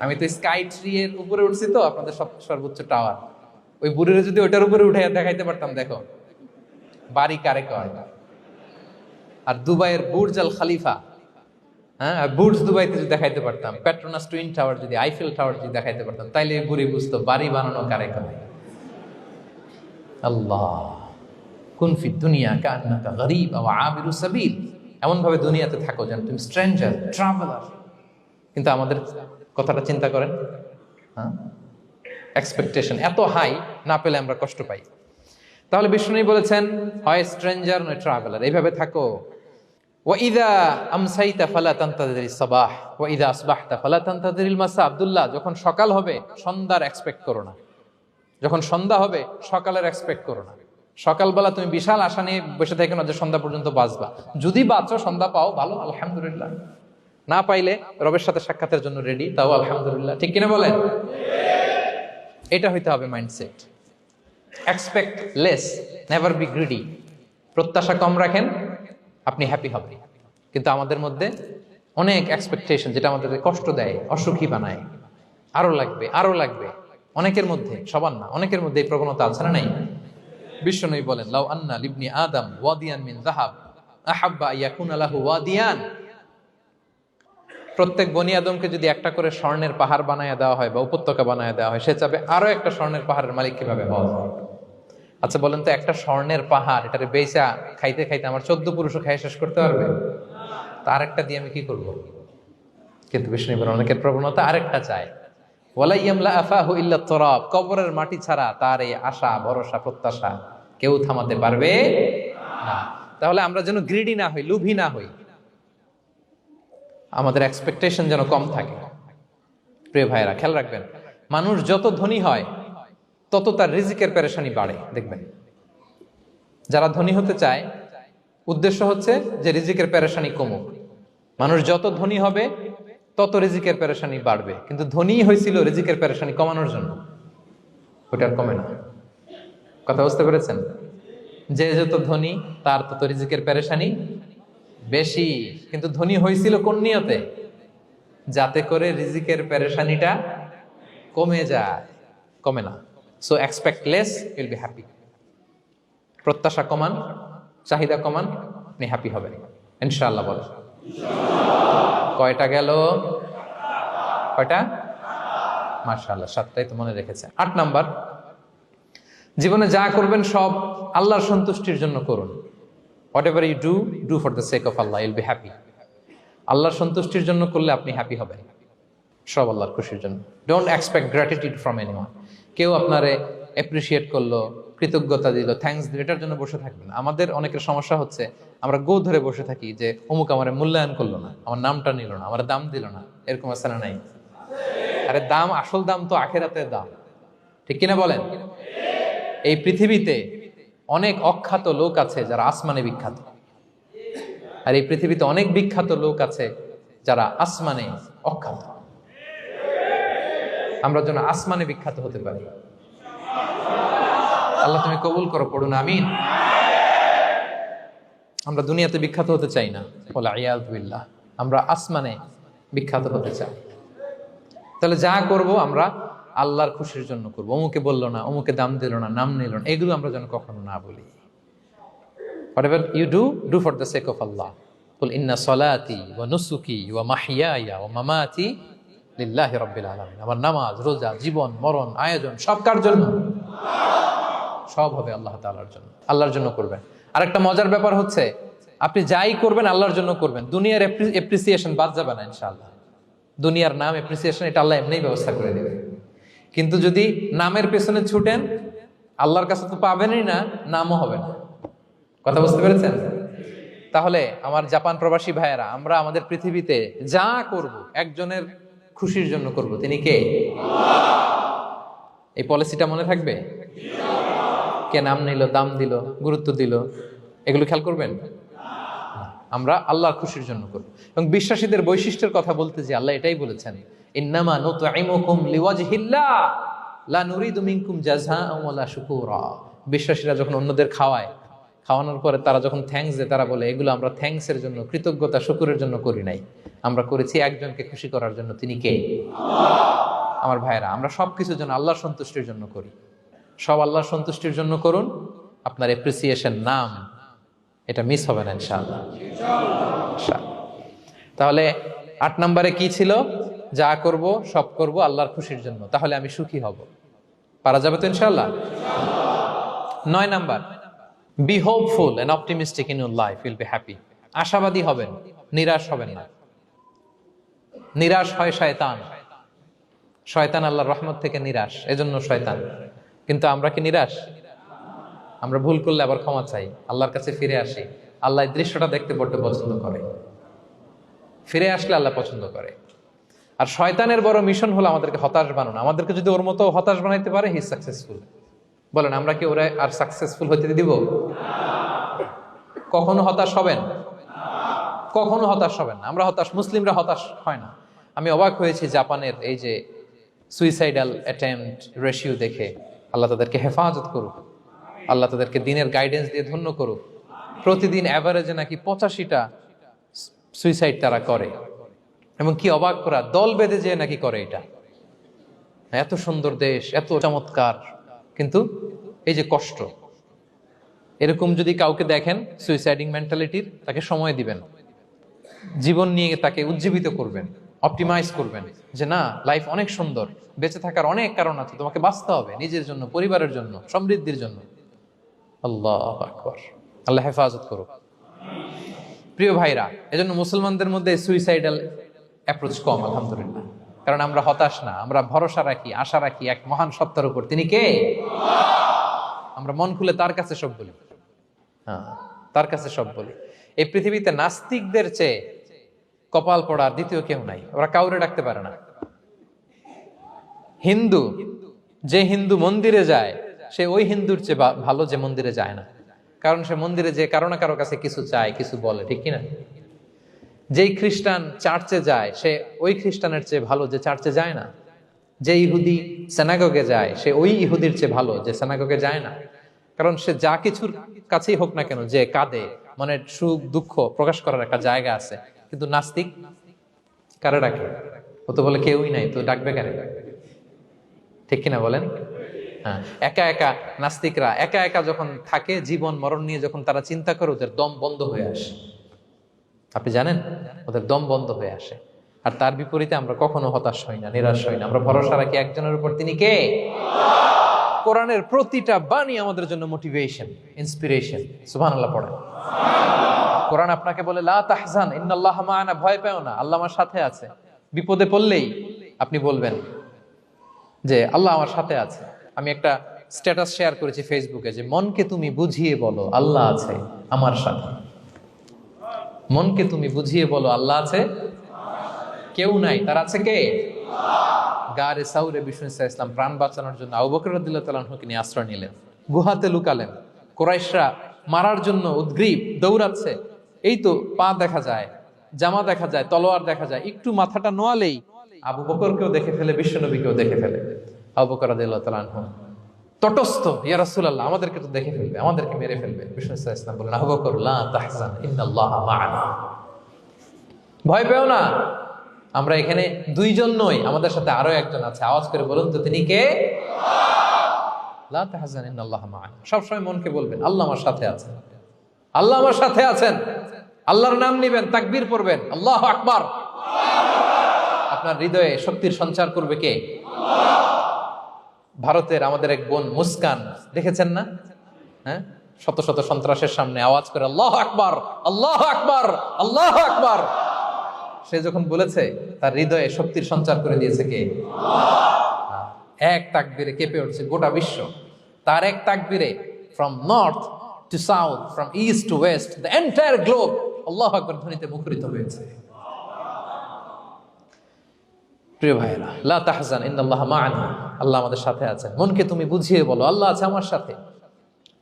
আমি তো স্কাই ট্রি এর উপরে উঠছি, তো আপনাদের সর্বোচ্চ টাওয়ার, ওই বুড়িরে যদি ওইটার উপরে উঠে দেখাইতে পারতাম, দেখো বাড়ি কারে কয়। আর দুবাইয়ের বুর্জ আল খালিফা, হ্যাঁ, আর বুর্জ দুবাইতে যদি দেখাইতে পারতাম, পেট্রোনাস টুইন টাওয়ার যদি, আইফেল টাওয়ার যদি দেখাইতে পারতাম, তাইলে বুড়ি বুঝতো বাড়ি বানানো কারে কারে। আল্লাহ, কুন ফি দুনিয়া কান্নাকা গরীব আও আবিরু সাবিল, এমন ভাবে দুনিয়াতে থাকো যেন তুমি স্ট্রেঞ্জার, ট্রাভেলার। কিন্তু আমাদের কথাটা চিন্তা করেন, হ্যাঁ, এক্সপেকটেশন এত হাই, না পেলে আমরা কষ্ট পাই। তাহলে বিষ্ণু বলেছেন, হয় স্ট্রেঞ্জার নয় ট্রাভেলার, এইভাবে থাকো। ওয়াইদা আমসাইতা ফালা তানতাযিরিস সাবাহ ওয়াইদা আসবাহতা ফালা তানতাযিরিল মাসা। আব্দুল্লাহ, যখন সকাল হবে সন্ধ্যার এক্সপেক্ট করো না, যখন সন্ধ্যা হবে সকালের এক্সপেক্ট করো না। সকালবেলা তুমি বিশাল আশা নিয়ে বসে থাকো না যে সন্ধ্যা পর্যন্ত বাঁচবা। যদি বাঁচো, সন্ধ্যা পাও, ভালো, আলহামদুলিল্লাহ। না পাইলে রবের সাথে সাক্ষাতের জন্য রেডি, তাও আলহামদুলিল্লাহ। ঠিক কিনা বলেন? এটা হইতে হবে mindset. Expect less, never be greedy. প্রত্যাশা কম রাখেন, আপনি হ্যাপি হবেন। কিন্তু আমাদের মধ্যে অনেক এক্সপেকটেশন, যেটা আমাদেরকে কষ্ট দেয়, অসুখী বানায়। আরো লাগবে, আরো লাগবে। অনেকের মধ্যে, সবার না, অনেকের মধ্যে এই প্রবণতা আছে না নাই? বিশ্বনবী বলেন, লাউ আন্না লিবনি আদম ওয়াদিয়ান মিন যাহাব আহাব্বা ইয়াকুনা লাহু ওয়াদিয়ান। প্রত্যেক বনি আদমকে যদি একটা করে স্বর্ণের পাহাড় বানায় দেওয়া হয় বা উপত্যকা বানায় দেওয়া হয়, সে চাবে আরো একটা স্বর্ণের পাহাড়ের মালিক কিভাবে হওয়া যায়। আচ্ছা বলেন তো, একটা স্বর্ণের পাহাড়, এটারে বেচা খাইতে খাইতে আমার 14 পুরুষও খাই শেষ করতে পারবে? তার একটা দিয়ে আমি কি করব? কিন্তু বিষ্ণু বলেন, অনেকের প্রবণতা আরেকটা চায়। ওয়ালা ইয়ামলা আফাহু ইল্লা তুরাব। কবরের মাটি ছাড়া তার এই আশা, ভরসা, প্রত্যাশা কেউ থামাতে পারবে না। তাহলে আমরা যেন গ্রিডি না হই, লোভী না হই, আমাদের এক্সপেকটেশন যেন কম থাকে। প্রিয় ভাইরা, খেয়াল রাখবেন, মানুষ যত ধনী হয় তত তার রিজিকের পেরেশানি বাড়ে। দেখবেন, যারা ধনী হতে চায় উদ্দেশ্য হচ্ছে যে রিজিকের পেরেশানি কমুক। মানুষ যত ধনী হবে তত রিজিকের পেরেশানি বাড়বে। কিন্তু ধনী হয়েছিল রিজিকের পেরেশানি কমানোর জন্য, ওটা আর কমে না। কথা বুঝতে পেরেছেন? যে যত ধনী তার তত রিজিকের পেরেশানি বেশি। কিন্তু ধনী হয়েছিল কোন নিয়তে? যাতে করে রিজিকের পেরেশানিটা কমে যায়, কমে না। So expect less, will be happy. প্রত্যাশা কমান, চাহিদা কমান, আপনি হ্যাপি হবেন ইনশাআল্লাহ। বলেন কয়টা গেল? কয়টা? মাশাআল্লাহ, 7টাই তো মনে রেখেছে। 8 নাম্বার, জীবনে যা করবেন সব আল্লাহর সন্তুষ্টির জন্য করুন। Whatever you do, do for the sake of Allah, you'll be happy. আল্লাহর সন্তুষ্টির জন্য করলে আপনি হ্যাপি হবেন, সব আল্লাহর খুশির জন্য। Don't expect gratitude from anyone. কেউ আপনারে অ্যাপ্রিসিয়েট করলো, কৃতজ্ঞতা দিল, থ্যাঙ্কস দিল, এটার জন্য বসে থাকবেন। আমাদের অনেকের সমস্যা হচ্ছে, আমরা গো ধরে বসে থাকি যে অমুক আমার মূল্যায়ন করলো না, আমার নামটা নিল না, আমার দাম দিল না। এরকম আছে না নাই? আরে দাম, আসল দাম তো আখিরাতের দাম। ঠিক কিনা বলেন? এই পৃথিবীতে অনেক অখ্যাত লোক আছে যারা আসমানে বিখ্যাত, আর এই পৃথিবীতে অনেক বিখ্যাত লোক আছে যারা আসমানে অখ্যাত। আমরা যেন আসমানে বিখ্যাত হতে পারি। আল্লাহ তুমি কবুল করো, পড়ুন আমিন। আমরা দুনিয়াতে বিখ্যাত হতে চাই না, ওয়াল ইয়াযু বিল্লাহ, আমরা আসমানে বিখ্যাত হতে চাই। তাহলে যা করব আমরা আল্লাহর খুশির জন্য করব। অমুকে বললো না, অমুকে দাম দিল না, নাম নিল না, এগুলো আমরা যেন কখনো না বলি। Whatever you do, do for the sake of Allah. Qul inna salati wa nusuki wa mahyaya wa mamati lillahi rabbil alamin. আমার নামাজ, রোজা, জীবন, মরণ, আয়োজন সব কার জন্য? সব হবে আল্লাহ তাআলার জন্য, আল্লাহর জন্য করবেন। আরেকটা মজার ব্যাপার হচ্ছে, আপনি যাই করবেন আল্লাহর জন্য করবেন। দুনিয়ার এপ্রিসিয়েশন বাদ যাবে না ইনশাআল্লাহ। দুনিয়ার নাম, এপ্রিসিয়েশন, এটা আল্লাহ এমনিই ব্যবস্থা করে দেবে। কিন্তু যদি নামের পেছনে ছুটেন, আল্লাহর কাছে তো পাবেনই না, নামও হবে না। কথা বুঝতে পেরেছেন? তাহলে আমার জাপান প্রবাসী ভাইয়েরা, আমরা আমাদের পৃথিবীতে যা করব একজনের খুশির জন্য করব। তিনি কে? এই পলিসিটা মনে থাকবে? কে নাম নিল, দাম দিল, গুরুত্ব দিল, এগুলো খেয়াল করবেন? আমরা আল্লাহর খুশির জন্য করব। এবং বিশ্বাসীদের বৈশিষ্ট্যের কথা বলতে যে আল্লাহ এটাই বলেছেন, ইন্নামা নুতঈমুকুম লিওয়াজহিল্লাহ লা নুরিদু মিনকুম জাযাআন ওয়ালা শুকুরা। বিশ্বাসীরা যখন অন্যদের খাওয়ানোর পরে তারা যখন থ্যাঙ্কস দেয়, তারা বলে এগুলো আমরা থ্যাঙ্কসের জন্য, কৃতজ্ঞতা, শুকরের জন্য করি নাই, আমরা করেছি একজনকে খুশি করার জন্য। তিনি কে? আমার ভাইয়েরা, আমরা সবকিছু যেন আল্লাহর সন্তুষ্টির জন্য করি। সব আল্লাহর সন্তুষ্টির জন্য করুন। আপনার এপ্রিসিয়েশন, নাম, এটা মিস হবে না ইনশাআল্লাহ। তাহলে 8 নম্বরে কি ছিল? যা করব সব করব আল্লাহর খুশির জন্য, তাহলে আমি সুখী হব। পারা যাবে তো ইনশাআল্লাহ? 9 number, be hopeful and optimistic in your life, will be happy. আশাবাদী হবেন, নিরাশ হবেন না। নিরাশ হয় শয়তান, শয়তান আল্লাহর রহমত থেকে নিরাশ, এজন্য শয়তান। কিন্তু আমরা কি নিরাশ? আমরা ভুল করলে আবার ক্ষমা চাই, আল্লাহর কাছে ফিরে আসি। আল্লাহ এই দৃশ্যটা দেখতে বড্ড পছন্দ করে, ফিরে আসলে আল্লাহ পছন্দ করে। আর শয়তানের বড় মিশন হলো আমাদেরকে হতাশ বানানো। আমাদেরকে যদি ওর মতো হতাশ বানাইতে পারে, হি সাকসেসফুল। বলেন, আমরা কি ওরা আর সাকসেসফুল হতে দিব? কখনো হতাশ হবেন? কখনো হতাশ হবেন না। আমরা হতাশ, মুসলিমরা হতাশ হয় না। আমি অবাক হয়েছি জাপানের এই যে সুইসাইডাল অ্যাটেম্পট রেশিও দেখে। আল্লাহ তাদেরকে হেফাজত করুক, আল্লাহ তাদেরকে দিনের গাইডেন্স দিয়ে ধন্য করুক। প্রতিদিন অ্যাভারেজে নাকি 85টা সুইসাইড তারা করে, এবং কি অবাক করা, দল বেঁধে যেয়ে নাকি করে এটা। এত সুন্দর দেশ, এত চমৎকার, কিন্তু এই যে কষ্ট। এরকম যদি কাউকে দেখেন সুইসাইডিং মেন্টালিটির, তাকে সময় দিবেন, জীবন নিয়ে তাকে উজ্জীবিত করবেন, অপটিমাইজ করবেন যে না, লাইফ অনেক সুন্দর, বেঁচে থাকার অনেক কারণ আছে, তোমাকে বাঁচতে হবে নিজের জন্য, পরিবারের জন্য, সমৃদ্ধির জন্য। আল্লাহু আকবার, আল্লাহ হেফাজত করুক। প্রিয় ভাইরা, এজন্য মুসলমানদের মধ্যে সুইসাইডাল অ্যাপ্রোচ কম, আলহামদুলিল্লাহ। কারণ আমরা হতাশ না, আমরা ভরসা রাখি, আশা রাখি এক মহান সত্তার উপর। তিনি কে? আমরা মন খুলে তার কাছে সব বলি। হ্যাঁ, তার কাছে সব বলি। এই পৃথিবীতে নাস্তিকদের চেয়ে কপাল পড়ার দ্বিতীয় কেউ নাই, ওরা কাউরে ডাকতে পারে না। হিন্দু, যে হিন্দু মন্দিরে যায়, সে ওই হিন্দুর চেয়ে ভালো যে মন্দিরে যায় না। কারণ সে মন্দিরে যে কারো না কারো কাছে কিছু চায়, কিছু বলে, ঠিক কিনা? যেই খ্রিস্টান চার্চে যায়, সে ওই খ্রিস্টানের চেয়ে ভালো যে চার্চে যায় না। যে ইহুদি সেনাগগে যায়, সে ওই ইহুদির চেয়ে ভালো যে সেনাগগে যায় না। কারণ সে যা কিছুর কাছেই হোক না কেন, যে কাঁদে, মনের সুখ দুঃখ প্রকাশ করার একটা জায়গা আছে। কিন্তু নাস্তিক কারে ডাকে? ও তো বলে কেউই নাই, তো ডাকবে কারে? ঠিক কিনা বলেন? হ্যাঁ, একা একা নাস্তিকরা একা একা যখন থাকে, জীবন মরণ নিয়ে যখন তারা চিন্তা করে, ওদের দম বন্ধ হয়ে আসে। আপনি জানেন, ওদের দম বন্ধ হয়ে আসে। আর তার বিপরীতে আমরা কখনো হতাশ হই না, নিরাশ হই না। আমরা ভরসা রাখি একজনের উপর, তিনি কে? কোরআনের প্রতিটা বাণী আমাদের জন্য মোটিভেশন, ইন্সপিরেশন। সুবহানাল্লাহ পড়েন। কোরআন আপনাকে বলে লা তাহজান ইন্নাল্লাহা মা'ানা, ভয় পেও না, আল্লাহ আমার সাথে আছে। বিপদে পড়লেই আপনি বলবেন যে আল্লাহ আমার সাথে আছে। আমি একটা স্ট্যাটাস শেয়ার করেছি ফেসবুকে যে মনকে তুমি বুঝিয়ে বলো আল্লাহ আছে আমার সাথে। মনকে তুমি বুঝিয়ে বলো আল্লাহ আছে, কেউ নাই, তার আছে কে? গারে সাউরে বিষ্ণু ইসলাম প্রাণ বাঁচানোর জন্য আবু বকর রাদিয়াল্লাহু তাআলা আনহুকে নিয়ে আশ্রয় নিলেন, গুহাতে লুকালেন। কুরাইশরা মারার জন্য উদ্গ্রীব, দৌড়াচ্ছে। এই তো পা দেখা যায়, জামা দেখা যায়, তলোয়ার দেখা যায়। একটু মাথাটা নোয়ালেই আবু বকরকেও দেখে ফেলে, বিশ্বনবীকেও দেখে ফেলে। আবু বকর রাদিয়াল্লাহু তাআলা আনহু তটস্থ, ইয়া রাসূলুল্লাহ, আমাদেরকে তো দেখে ফেলবে, আমাদেরকে মেরে ফেলবে। বিষ্ণু ইসলাম বলেন, আবু বকর লা তাহজান ইন্নাল্লাহা মা'ানা, ভয় পেও না, আমরা এখানে দুইজন নই, আমাদের সাথে আরো একজন আছে। আওয়াজ করে বলুন তো, তিনি কে? লা তাহজান ইন্নাল্লাহা মা'ানা। সবসময় মনকে বলবেন আল্লাহ আমার সাথে আছেন, আল্লাহ আমার সাথে আছেন। আল্লাহর নাম নিবেন, তাকবীর পড়বেন, আল্লাহু আকবার। আপনার হৃদয়ে শক্তির সঞ্চার করবে কে? ভারতের আমাদের এক বোন মুস্কান, দেখেছেন না? হ্যাঁ, শত শত সন্ত্রাসের সামনে আওয়াজ করে আল্লাহু আকবার, আল্লাহু আকবার, আল্লাহু আকবার। সে যখন বলেছে, তার হৃদয়ে শক্তির সঞ্চার করে দিয়েছে কে? এক তাকবীরে কেঁপে উঠছে গোটা বিশ্ব। তার এক তাকবীরে from north to south, from east to west, the entire globe আল্লাহু আকবার ধ্বনিতে মুখরিত হয়েছে। প্রিয় ভাইরা, লা তাহজান ইন্নাল্লাহা মা'ানা, আল্লাহ আমাদের সাথে আছেন। মনকে তুমি বুঝিয়ে বলো আল্লাহ আছে আমার সাথে।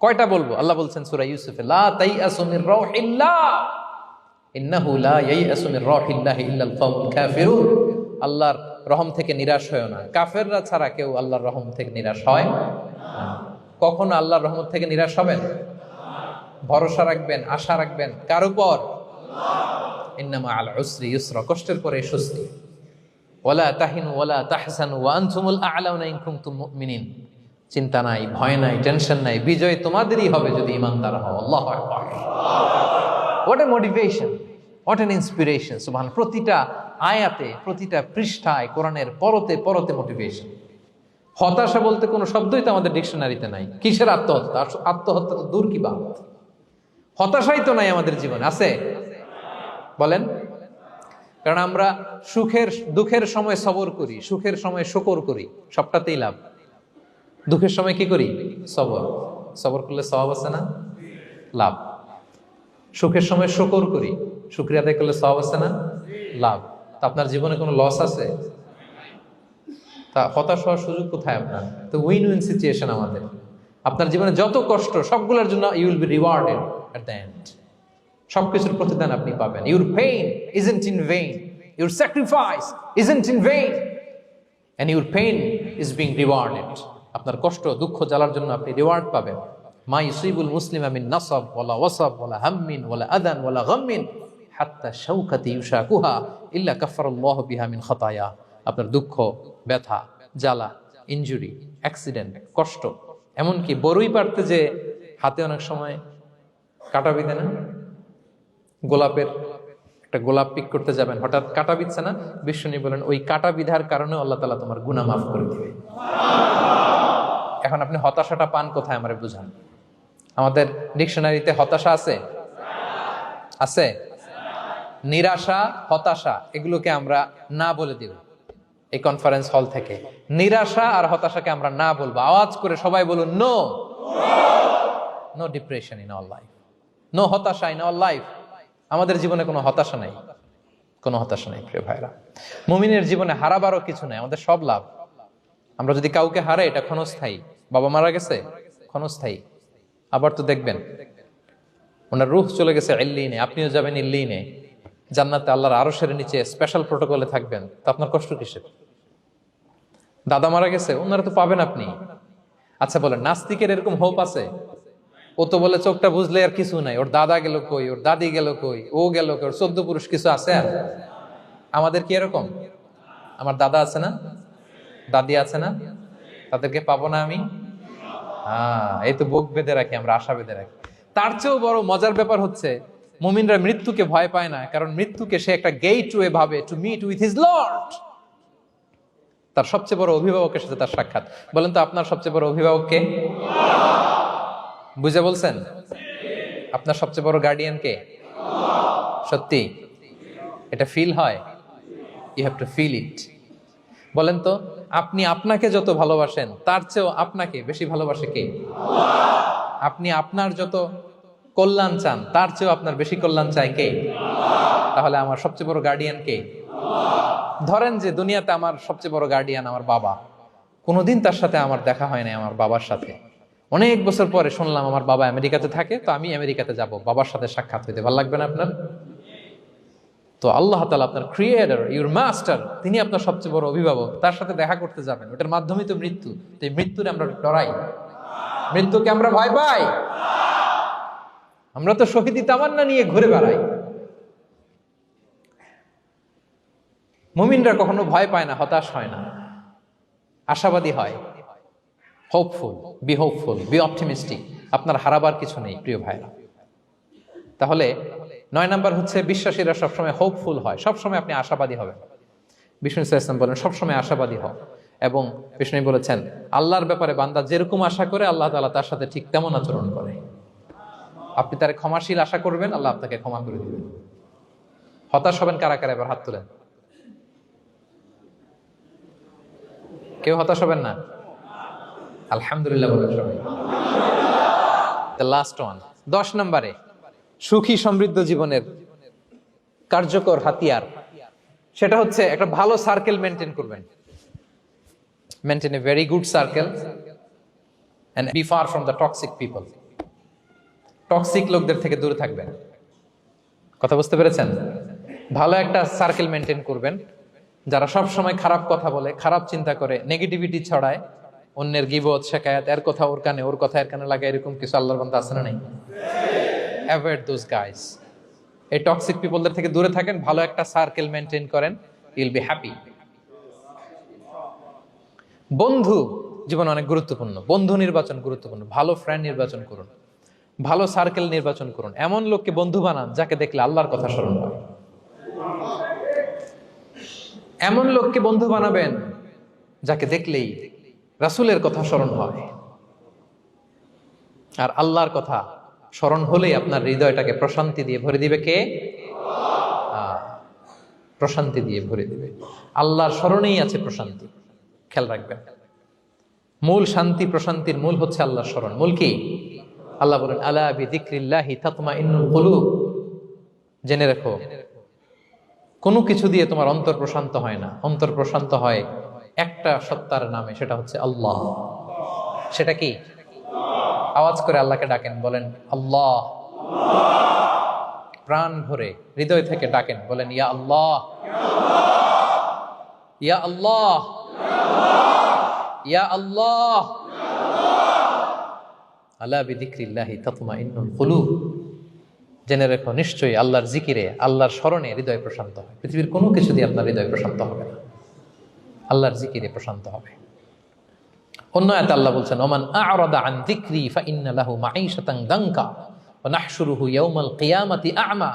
কয়টা বলবো? আল্লাহ বলছেন সূরা ইউসুফে, লা তাইয়াসু মির রাউহিল্লাহ ইন্নাহু লা ইয়াইয়াসু মির রাউহিল্লাহি ইল্লাল কওমুল কাফিরুন। আল্লাহর রহম থেকে নিরাশ হয় না, কাফেররা ছাড়া কেউ আল্লাহর রহম থেকে নিরাশ হয় না। কখনো আল্লাহর রহমত থেকে নিরাশ হবেন? ভরসা রাখবেন, আশা রাখবেন কার উপর? ইন্নামা আল উসরি ইউসরা, কষ্টের পরে স্বস্তি। ওয়ালা তাহিনু ওয়ালা তাহজানু ওয়া আনতুমুল আ'লাউনা ইন কুনতুম মুমিনিন। চিন্তা নাই, ভয় নাই, টেনশন নাই, বিজয় তোমাদেরই হবে যদি ঈমানদার হও। আল্লাহু আকবার। What a motivation, what an inspiration! সুবহানাল্লাহ। প্রতিটা আয়াতে, প্রতিটা পৃষ্ঠায় কোরআনের পরতে পরতে মোটিভেশন। হতাশা বলতে কোনো শব্দই তো আমাদের ডিকশনারিতে নাই। কিসের আত্মহত্যা? আত্মহত্যা তো দূর কি বাত, হতাশাই তো নাই আমাদের জীবনে। আছে? বলেন। কারণ আমরা দুঃখের সময় সবর করি, সুখের সময় শুকর করি, সবটাতেই লাভ। দুঃখের সময় কি করি? সবর করলে সওয়াব আছে না? লাভ। সুখের সময় শুকর করি, শুকরিয়া আদায় করলে সওয়াব আছে না? লাভ। তা আপনার জীবনে কোনো লস আছে? তা হতাশ হওয়ার সুযোগ কোথায় আপনার? তো উইন উইন সিচুয়েশন আমাদের। আপনার জীবনে যত কষ্ট, সবগুলোর জন্য you will be rewarded at the end. সবকিছুর প্রতিদান আপনি পাবেন। Your pain isn't in vain, your sacrifice isn't in vain, and your pain is being rewarded. আপনার কষ্ট, দুঃখ জ্বালার জন্য আপনি রিওয়ার্ড পাবেন। মা ইউসিবুল মুসলিমা মিন নাসাব ওয়ালা ওয়াসাব ওয়ালা হাম্মিন ওয়ালা আদান ওয়ালা গাম্মিন হাত্তা শাওকাতি ইউশাকুহা ইল্লা কাফফারাল্লাহু বিহা মিন খাতায়া। আপনার দুঃখ, ব্যথা, জ্বালা, ইনজুরি, অ্যাক্সিডেন্ট, কষ্ট, এমনকি বড়ই পারতে যে হাতে অনেক সময় কাটা বিঁধে না, গোলাপের একটা গোলাপ পিক করতে যাবেন, হঠাৎ কাটা বিধছে না, বিশ্বনবী বলেন ওই কাটা বিধার কারণে আল্লাহ তাআলা তোমার গুনাহ মাফ করে দিবে। এখন আপনি হতাশাটা পান কোথায় আমারে বুঝান। আমাদের ডিকশনারিতে হতাশা আছে? আছে? নিরাশা, হতাশা এগুলোকে আমরা না বলে দিব এই কনফারেন্স হল থেকে। নিরাশা আর হতাশাকে আমরা না বলবো। আওয়াজ করে সবাই বলুন, no no depression in our life, no হতাশা ইন আওয়ার লাইফ। আমাদের জীবনে কোনো হতাশা নাই, কোনো হতাশা নাই প্রিয় ভাইরা। মুমিনের জীবনে হারাবারও কিছু নাই, আমাদের সব লাভ। আমরা যদি কাউকে হারাই এটা ক্ষণস্থায়ী। বাবা মারা গেছে, ক্ষণস্থায়ী। আবার তো দেখবেন ওনার রূহ চলে গেছে ইল্লিনে, আপনিও যাবেন ইল্লিনে, জান্নাতে আল্লাহর আরশের নিচে স্পেশাল প্রোটোকলে থাকবেন। তো আপনার কষ্ট কিসের? দাদা মারা গেছে, ওনারা তো পাবেন আপনি। আচ্ছা বলেন, নাস্তিকের এরকম হোপ আছে? ও তো বলে চোখটা বুঝলে আর কিছু নাই, ওর দাদা গেল কই, ওর দাদি গেল কই, ও গেল কই, ওর 14 পুরুষ কিছু আছে আর? আমাদের কি এরকম? আমার দাদা আছে না, দাদি আছে না, তাদেরকে পাবো না আমি? এই তো বুক বেঁধে রাখি আমরা, আশা বেঁধে রাখি। তার চেয়েও বড় মজার ব্যাপার হচ্ছে মুমিনরা মৃত্যুকে ভয় পায় না, কারণ মৃত্যুকে সে একটা গেটওয়ে ভাবে to meet with his lord. তার সবচেয়ে বড় অভিভাবকের সাথে তার সাক্ষাৎ। বলেন তো আপনার সবচেয়ে বড় অভিভাবক কে? বুঝে বলছেন? আপনার সবচেয়ে বড় গার্ডিয়ান কে? সত্যি এটা ফিল হয়? You have to feel it. বলেন তো, আপনি আপনাকে যত ভালোবাসেন তার চেয়েও আপনাকে বেশি ভালোবাসে কে? আপনি আপনার যত কল্যাণ চান তার চেয়েও আপনার বেশি কল্যাণ চায় কে? তাহলে আমার সবচেয়ে বড় গার্ডিয়ান কে? ধরেন যে দুনিয়াতে আমার সবচেয়ে বড় গার্ডিয়ান আমার বাবা, কোনোদিন তার সাথে আমার দেখা হয় না। আমার বাবার সাথে অনেক বছর পরে শুনলাম আমার বাবা আমেরিকাতে থাকে, তো আমি আমেরিকাতে যাব বাবার সাথে সাক্ষাৎ হইতে। ভালো লাগবে না আপনার? তো আল্লাহ তাআলা আপনার ক্রিয়েটর, ইউর মাস্টার, তিনি আপনার সবচেয়ে বড় অভিভাবক, তার সাথে দেখা করতে যাবেন। ওটার মাধ্যমেই তো মৃত্যু। তো এই মৃত্যুরে আমরা ডরাই, মৃত্যুকে আমরা ভয় পাই। আমরা তো শহীদি তামান্না নিয়ে ঘুরে বেড়াই। মুমিনরা কখনো ভয় পায় না, হতাশ হয় না, আশাবাদী হয়। Hopeful, B optimistic. আপনার হারাবার কিছু নেই প্রিয় ভাইরা। তাহলে 9 নাম্বার হচ্ছে বিশ্বাসীরা সবসময় হোপফুল হয়, সবসময় আপনি আশাবাদী হবেন। বিষ্ণু ইসলাম বলেন সবসময় আশাবাদী হও। এবং বিষ্ণু বলেছেন আল্লাহর ব্যাপারে বান্দা যেরকম আশা করে আল্লাহ তাআলা তার সাথে ঠিক তেমন আচরণ করে। আপনি তার ক্ষমাশীল আশা করবেন, আল্লাহ আপনাকে ক্ষমা করে দিবেন। হতাশ হবেন কারা কারা? এবার হাত তুলেন। কেউ হতাশ হবেন না? আলহামদুলিল্লাহ বলেন সবাই। দ্য লাস্ট ওয়ান, 10 নম্বরে সুখী সমৃদ্ধ জীবনের কার্যকর হাতিয়ার, সেটা হচ্ছে একটা ভালো সার্কেল মেনটেন করবেন। Maintain a very good circle and be far from the toxic people. Toxic লোকদের থেকে দূরে থাকবেন। কথা বুঝতে পেরেছেন? ভালো একটা সার্কেল মেনটেন করবেন, যারা সব সময় খারাপ কথা বলে, খারাপ চিন্তা করে, নেগেটিভিটি ছড়ায়, অন্যের গীবত শিকায়াত, এর কথা ওর কানে, ওর কথা এর কানে লাগে, এরকম কিছু আল্লাহর বান্দা আছে না নাই? Avoid those guys. এই টক্সিক পিপলদের থেকে দূরে থাকেন, ভালো একটা সার্কেল মেনটেন করেন, ইউল বি হ্যাপি। বন্ধু জীবন অনেক গুরুত্বপূর্ণ, বন্ধু নির্বাচন গুরুত্বপূর্ণ। ভালো ফ্রেন্ড নির্বাচন করুন, ভালো সার্কেল নির্বাচন করুন, এমন লোককে বন্ধু বানান যাকে দেখলে আল্লাহর কথা স্মরণ হয়। এমন লোককে বন্ধু বানাবেন যাকে দেখলেই রাসূলের কথা স্মরণ হয়, আর আল্লাহর কথা স্মরণ হলেই আপনার হৃদয়টাকে প্রশান্তি দিয়ে ভরে দিবে কে? প্রশান্তি দিয়ে ভরে দিবে। আল্লাহর স্মরণেই আছে প্রশান্তি। খেয়াল রাখবেন, মূল শান্তি প্রশান্তির মূল হচ্ছে আল্লাহর স্মরণ। মূল কি? আল্লাহ বলেন আলা বিযিকরিল্লাহি তাতমাইন্নুল কুলুব। জেনে রেখো, কোনো কিছু দিয়ে তোমার অন্তর প্রশান্ত হয় না। অন্তর প্রশান্ত হয় একটা সত্তার নামে, সেটা হচ্ছে আল্লাহ। সেটা কি? আওয়াজ করে আল্লাহকে ডাকেন, বলেন আল্লাহ। প্রাণ ভরে হৃদয় থেকে ডাকেন, বলেন ইয়া আল্লাহ, ইয়া আল্লাহ, ইয়া আল্লাহ। আলা বিযিকরিল্লাহি তাতমাইন্নুল কুলুব। জেনে রেখো, নিশ্চয়ই আল্লাহর জিকিরে, আল্লাহর স্মরণে হৃদয় প্রশান্ত হয়। পৃথিবীর কোনো কিছু দিয়ে আপনার হৃদয় প্রশান্ত হবে না, আল্লাহর জিকিরে প্রশান্ত হবে। অন্য আয়াতে আল্লাহ বলছেন ওমান আ'রাদা আন যিকরি ফাইন্না লাহু মাঈশাতান দানকা ওয়া নাহশুরুহু ইয়াওমাল কিয়ামাতি আ'মা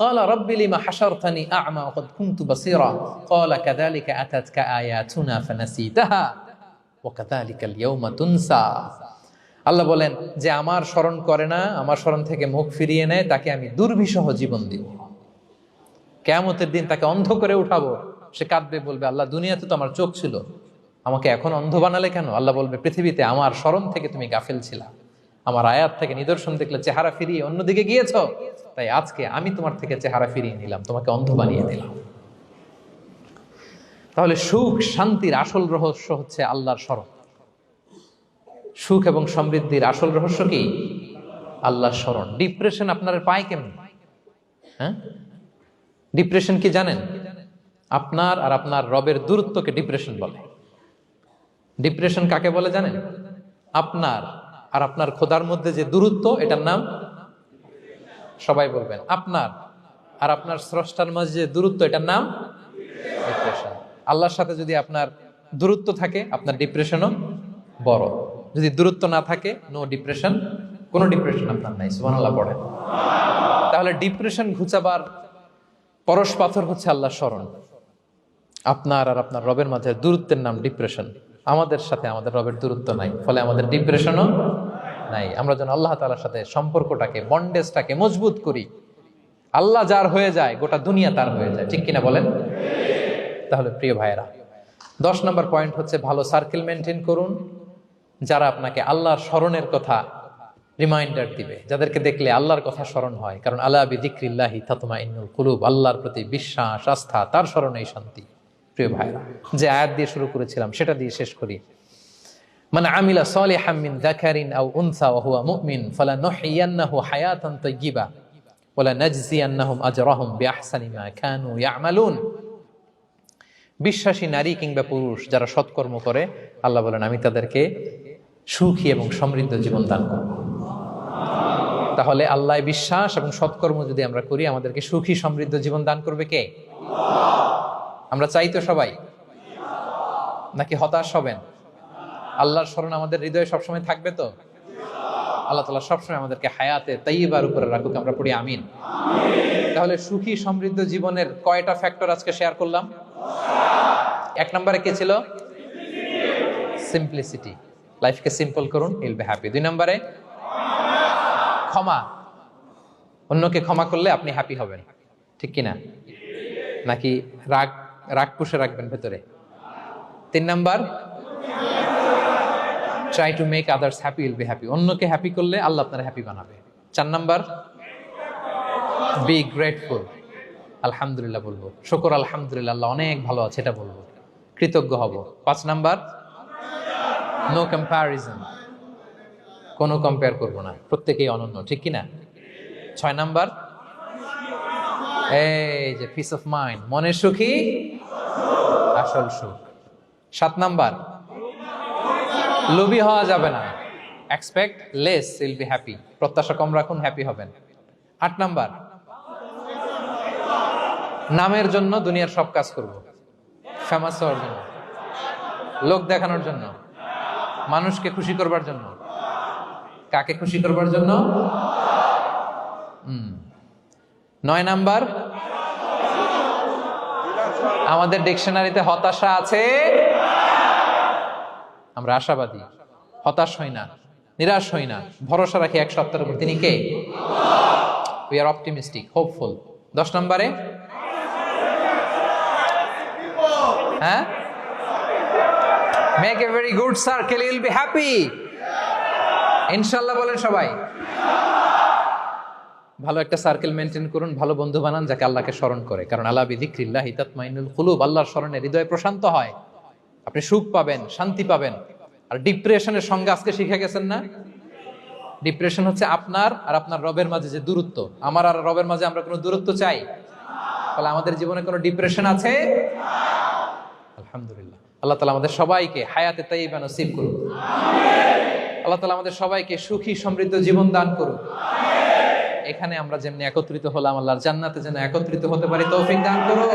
ক্বালা রাব্বি লিমা হাশারতানি আ'মা ওয়া ক্বাদ কুনতু বাসীরা ক্বালা কাযালিকা আতাতকা আয়াতুনা ফানাসীতাহা ওয়া কাযালিকাল ইয়াওমা তুনসা। আল্লাহ বলেন, যে আমার স্মরণ করে না, আমার স্মরণ থেকে মুখ ফিরিয়ে নেয়, তাকে আমি দুর্বিষহ জীবন দিব। কিয়ামতের দিন তাকে অন্ধ করে উঠাবো। সে কাঁদবে, বলবে আল্লাহ, দুনিয়াতে তো আমার চোখ ছিল, আমাকে এখন অন্ধ বানালে কেন? আল্লাহ বলবে, পৃথিবীতে আমার স্মরণ থেকে তুমি গাফেল ছিলা, আমার আয়াত থেকে নিদর্শন দেখলে চেহারা ফিরিয়ে অন্যদিকে গিয়েছ, তাই আজকে আমি তোমার থেকে চেহারা ফিরিয়ে নিলাম, তোমাকে অন্ধ বানিয়ে দিলাম। তাহলে সুখ শান্তির আসল রহস্য হচ্ছে আল্লাহর স্মরণ। সুখ এবং সমৃদ্ধির আসল রহস্য কি? আল্লাহর স্মরণ। ডিপ্রেশন আপনার পায় কেমন? হ্যাঁ, ডিপ্রেশন কি জানেন? আপনার আর আপনার রবের দূরত্বকে ডিপ্রেশন বলে। ডিপ্রেশন কাকে বলে জানেন? আপনার আর আপনার খোদার মধ্যে যে দূরত্ব, এটার নাম, সবাই বলবেন, আপনার আর আপনার স্রষ্টার মাঝে যে দূরত্ব, এটার নাম ডিপ্রেশন। আল্লাহর সাথে যদি আপনার দূরত্ব থাকে, আপনার ডিপ্রেশনও বড়। যদি দূরত্ব না থাকে, নো ডিপ্রেশন, কোনো ডিপ্রেশন আপনার নাই। সুবহানাল্লাহ পড়েন। তাহলে ডিপ্রেশন ঘুচাবার পরশ পাথর হচ্ছে আল্লাহর স্মরণ। আপনার আর আপনার রবের মাঝে দূরত্বের নাম ডিপ্রেশন। আমাদের সাথে আমাদের রবের দূরত্ব নাই, ফলে আমাদের ডিপ্রেশনও নাই। আমরা যেন আল্লাহ তাআলার সাথে সম্পর্কটাকে, বন্ডেজটাকে মজবুত করি। আল্লাহ যার হয়ে যায়, গোটা দুনিয়া তার হয়ে যায়। ঠিক কিনা বলেন? তাহলে প্রিয় ভাইয়েরা, 10 নম্বর পয়েন্ট হচ্ছে ভালো সার্কেল মেনটেন করুন, যারা আপনাকে আল্লাহর স্মরণের কথা রিমাইন্ডার দিবে, যাদেরকে দেখলে আল্লাহর কথা স্মরণ হয়। কারণ আলা বিযিকরিল্লাহি তাতমাইন্নুল কুলুব, আল্লাহর প্রতি বিশ্বাস, আস্থা, তার স্মরণেই শান্তি। প্রিয় ভাইরা, যে আয়াত দিয়ে শুরু করেছিলাম সেটা দিয়ে শেষ করি। মান আমিলা সালিহাম মিন যাকারিন আও উনসা ওয়া হুয়া মুমিন ফালানুহইয়ান্নাহু হায়াতান তাইয়্যিবা ওয়া লানাজজিয়ান্নাহুম আজরাহুম বিআহসানি মা কানু ইয়ামালুন। বিশ্বাসী নারী কিংবা পুরুষ যারা সৎকর্ম করে, আল্লাহ বলেন আমি তাদেরকে সুখী এবং সমৃদ্ধ জীবন দান করব। তাহলে আল্লাহ বিশ্বাস এবং সৎকর্ম যদি আমরা করি, আমাদেরকে সুখী সমৃদ্ধ জীবন দান করবে কে? আমরা চাই তো সবাই, নাকি হতাশ হবেন? আল্লাহর স্মরণ আমাদের হৃদয়ে সবসময় থাকবে তো? আল্লাহ তাআলা সবসময় আমাদেরকে হায়াতে তাইয়্যিবার উপরে রাখুক, আমরা পড়ি আমিন। তাহলে সুখী সমৃদ্ধ জীবনের কয়টা ফ্যাক্টর আজকে শেয়ার করলাম? 1 নম্বরে কি ছিল? সিম্পলিসিটি। লাইফকে সিম্পল করুন, ইউল বি হ্যাপি। 2 নম্বরে ক্ষমা। অন্যকে ক্ষমা করলে আপনি হ্যাপি হবেন, ঠিক কিনা? নাকি রাগ রাগ পুষে রাখবেন ভেতরে? 3 number, try to make others happy, will be happy. অন্যকে হ্যাপি করলে আল্লাহ আপনার হ্যাপি বানাবে। 4 নাম্বার, বি গ্রেটফুল। আলহামদুলিল্লাহ বলবো, শুকর আলহামদুলিল্লাহ, আল্লাহ অনেক ভালো আছে, এটা বলবো, কৃতজ্ঞ হব। 5 নাম্বার, নো কম্প্যারিজন। কোনো কম্পেয়ার করবো না, প্রত্যেকেই অনন্য, ঠিক কিনা? 6 নাম্বার, এই যে পিস অফ মাইন্ড, মনের সুখী আসল সুখ। 7 নাম্বার, লোভী হওয়া যাবে না, expect less, will be happy. প্রত্যাশা কম রাখুন, হ্যাপি হবেন। 8 নাম্বার, নামের জন্য দুনিয়ার সব কাজ করব, ফেমাস হওয়ার জন্য, লোক দেখানোর জন্য, মানুষকে খুশি করবার জন্য। কাকে খুশি করবার জন্য? 9 নাম্বার, আমাদের ডিকশনারিতে হতাশা আছে? আমরা আশাবাদী, হতাশ হই না, নিরাশ হই না, ভরসা রাখি এক সপ্তাহের উপর। তিনি কে? We are optimistic, hopeful. 10 নম্বরে, হ্যাঁ, make a very good circle, you will be happy. ইনশাআল্লাহ বলেন সবাই। ভালো একটা সার্কেল মেনটেন করুন, ভালো বন্ধু বানান যাকে আল্লাহকে স্মরণ করে, কারণ আলা বিযিকরিল্লাহি তাতমাইন্নুল কুলুব, আল্লাহর স্মরণে হৃদয় প্রশান্ত হয়, আপনি সুখ পাবেন, শান্তি পাবেন। আর ডিপ্রেশনের সঙ্গে আজকে শিখে গেছেন না, ডিপ্রেশন হচ্ছে আপনার আর আপনার রবের মাঝে যে দূরত্ব। আমার আর রবের মাঝে আমরা কোনো দূরত্ব চাই? তাহলে আমাদের জীবনে কোনো ডিপ্রেশন আছে? আলহামদুলিল্লাহ। আল্লাহ তাআলা আমাদের সবাইকে হায়াতে তাইয়্যিবা নসিব করুন। আল্লাহ তাআলা আমাদের সবাইকে সুখী সমৃদ্ধ জীবন দান করুন। এখানে আমরা যেমনি একত্রিত হলাম, আল্লাহর জান্নাতে যেন একত্রিত হতে পারি তৌফিক দান করুন।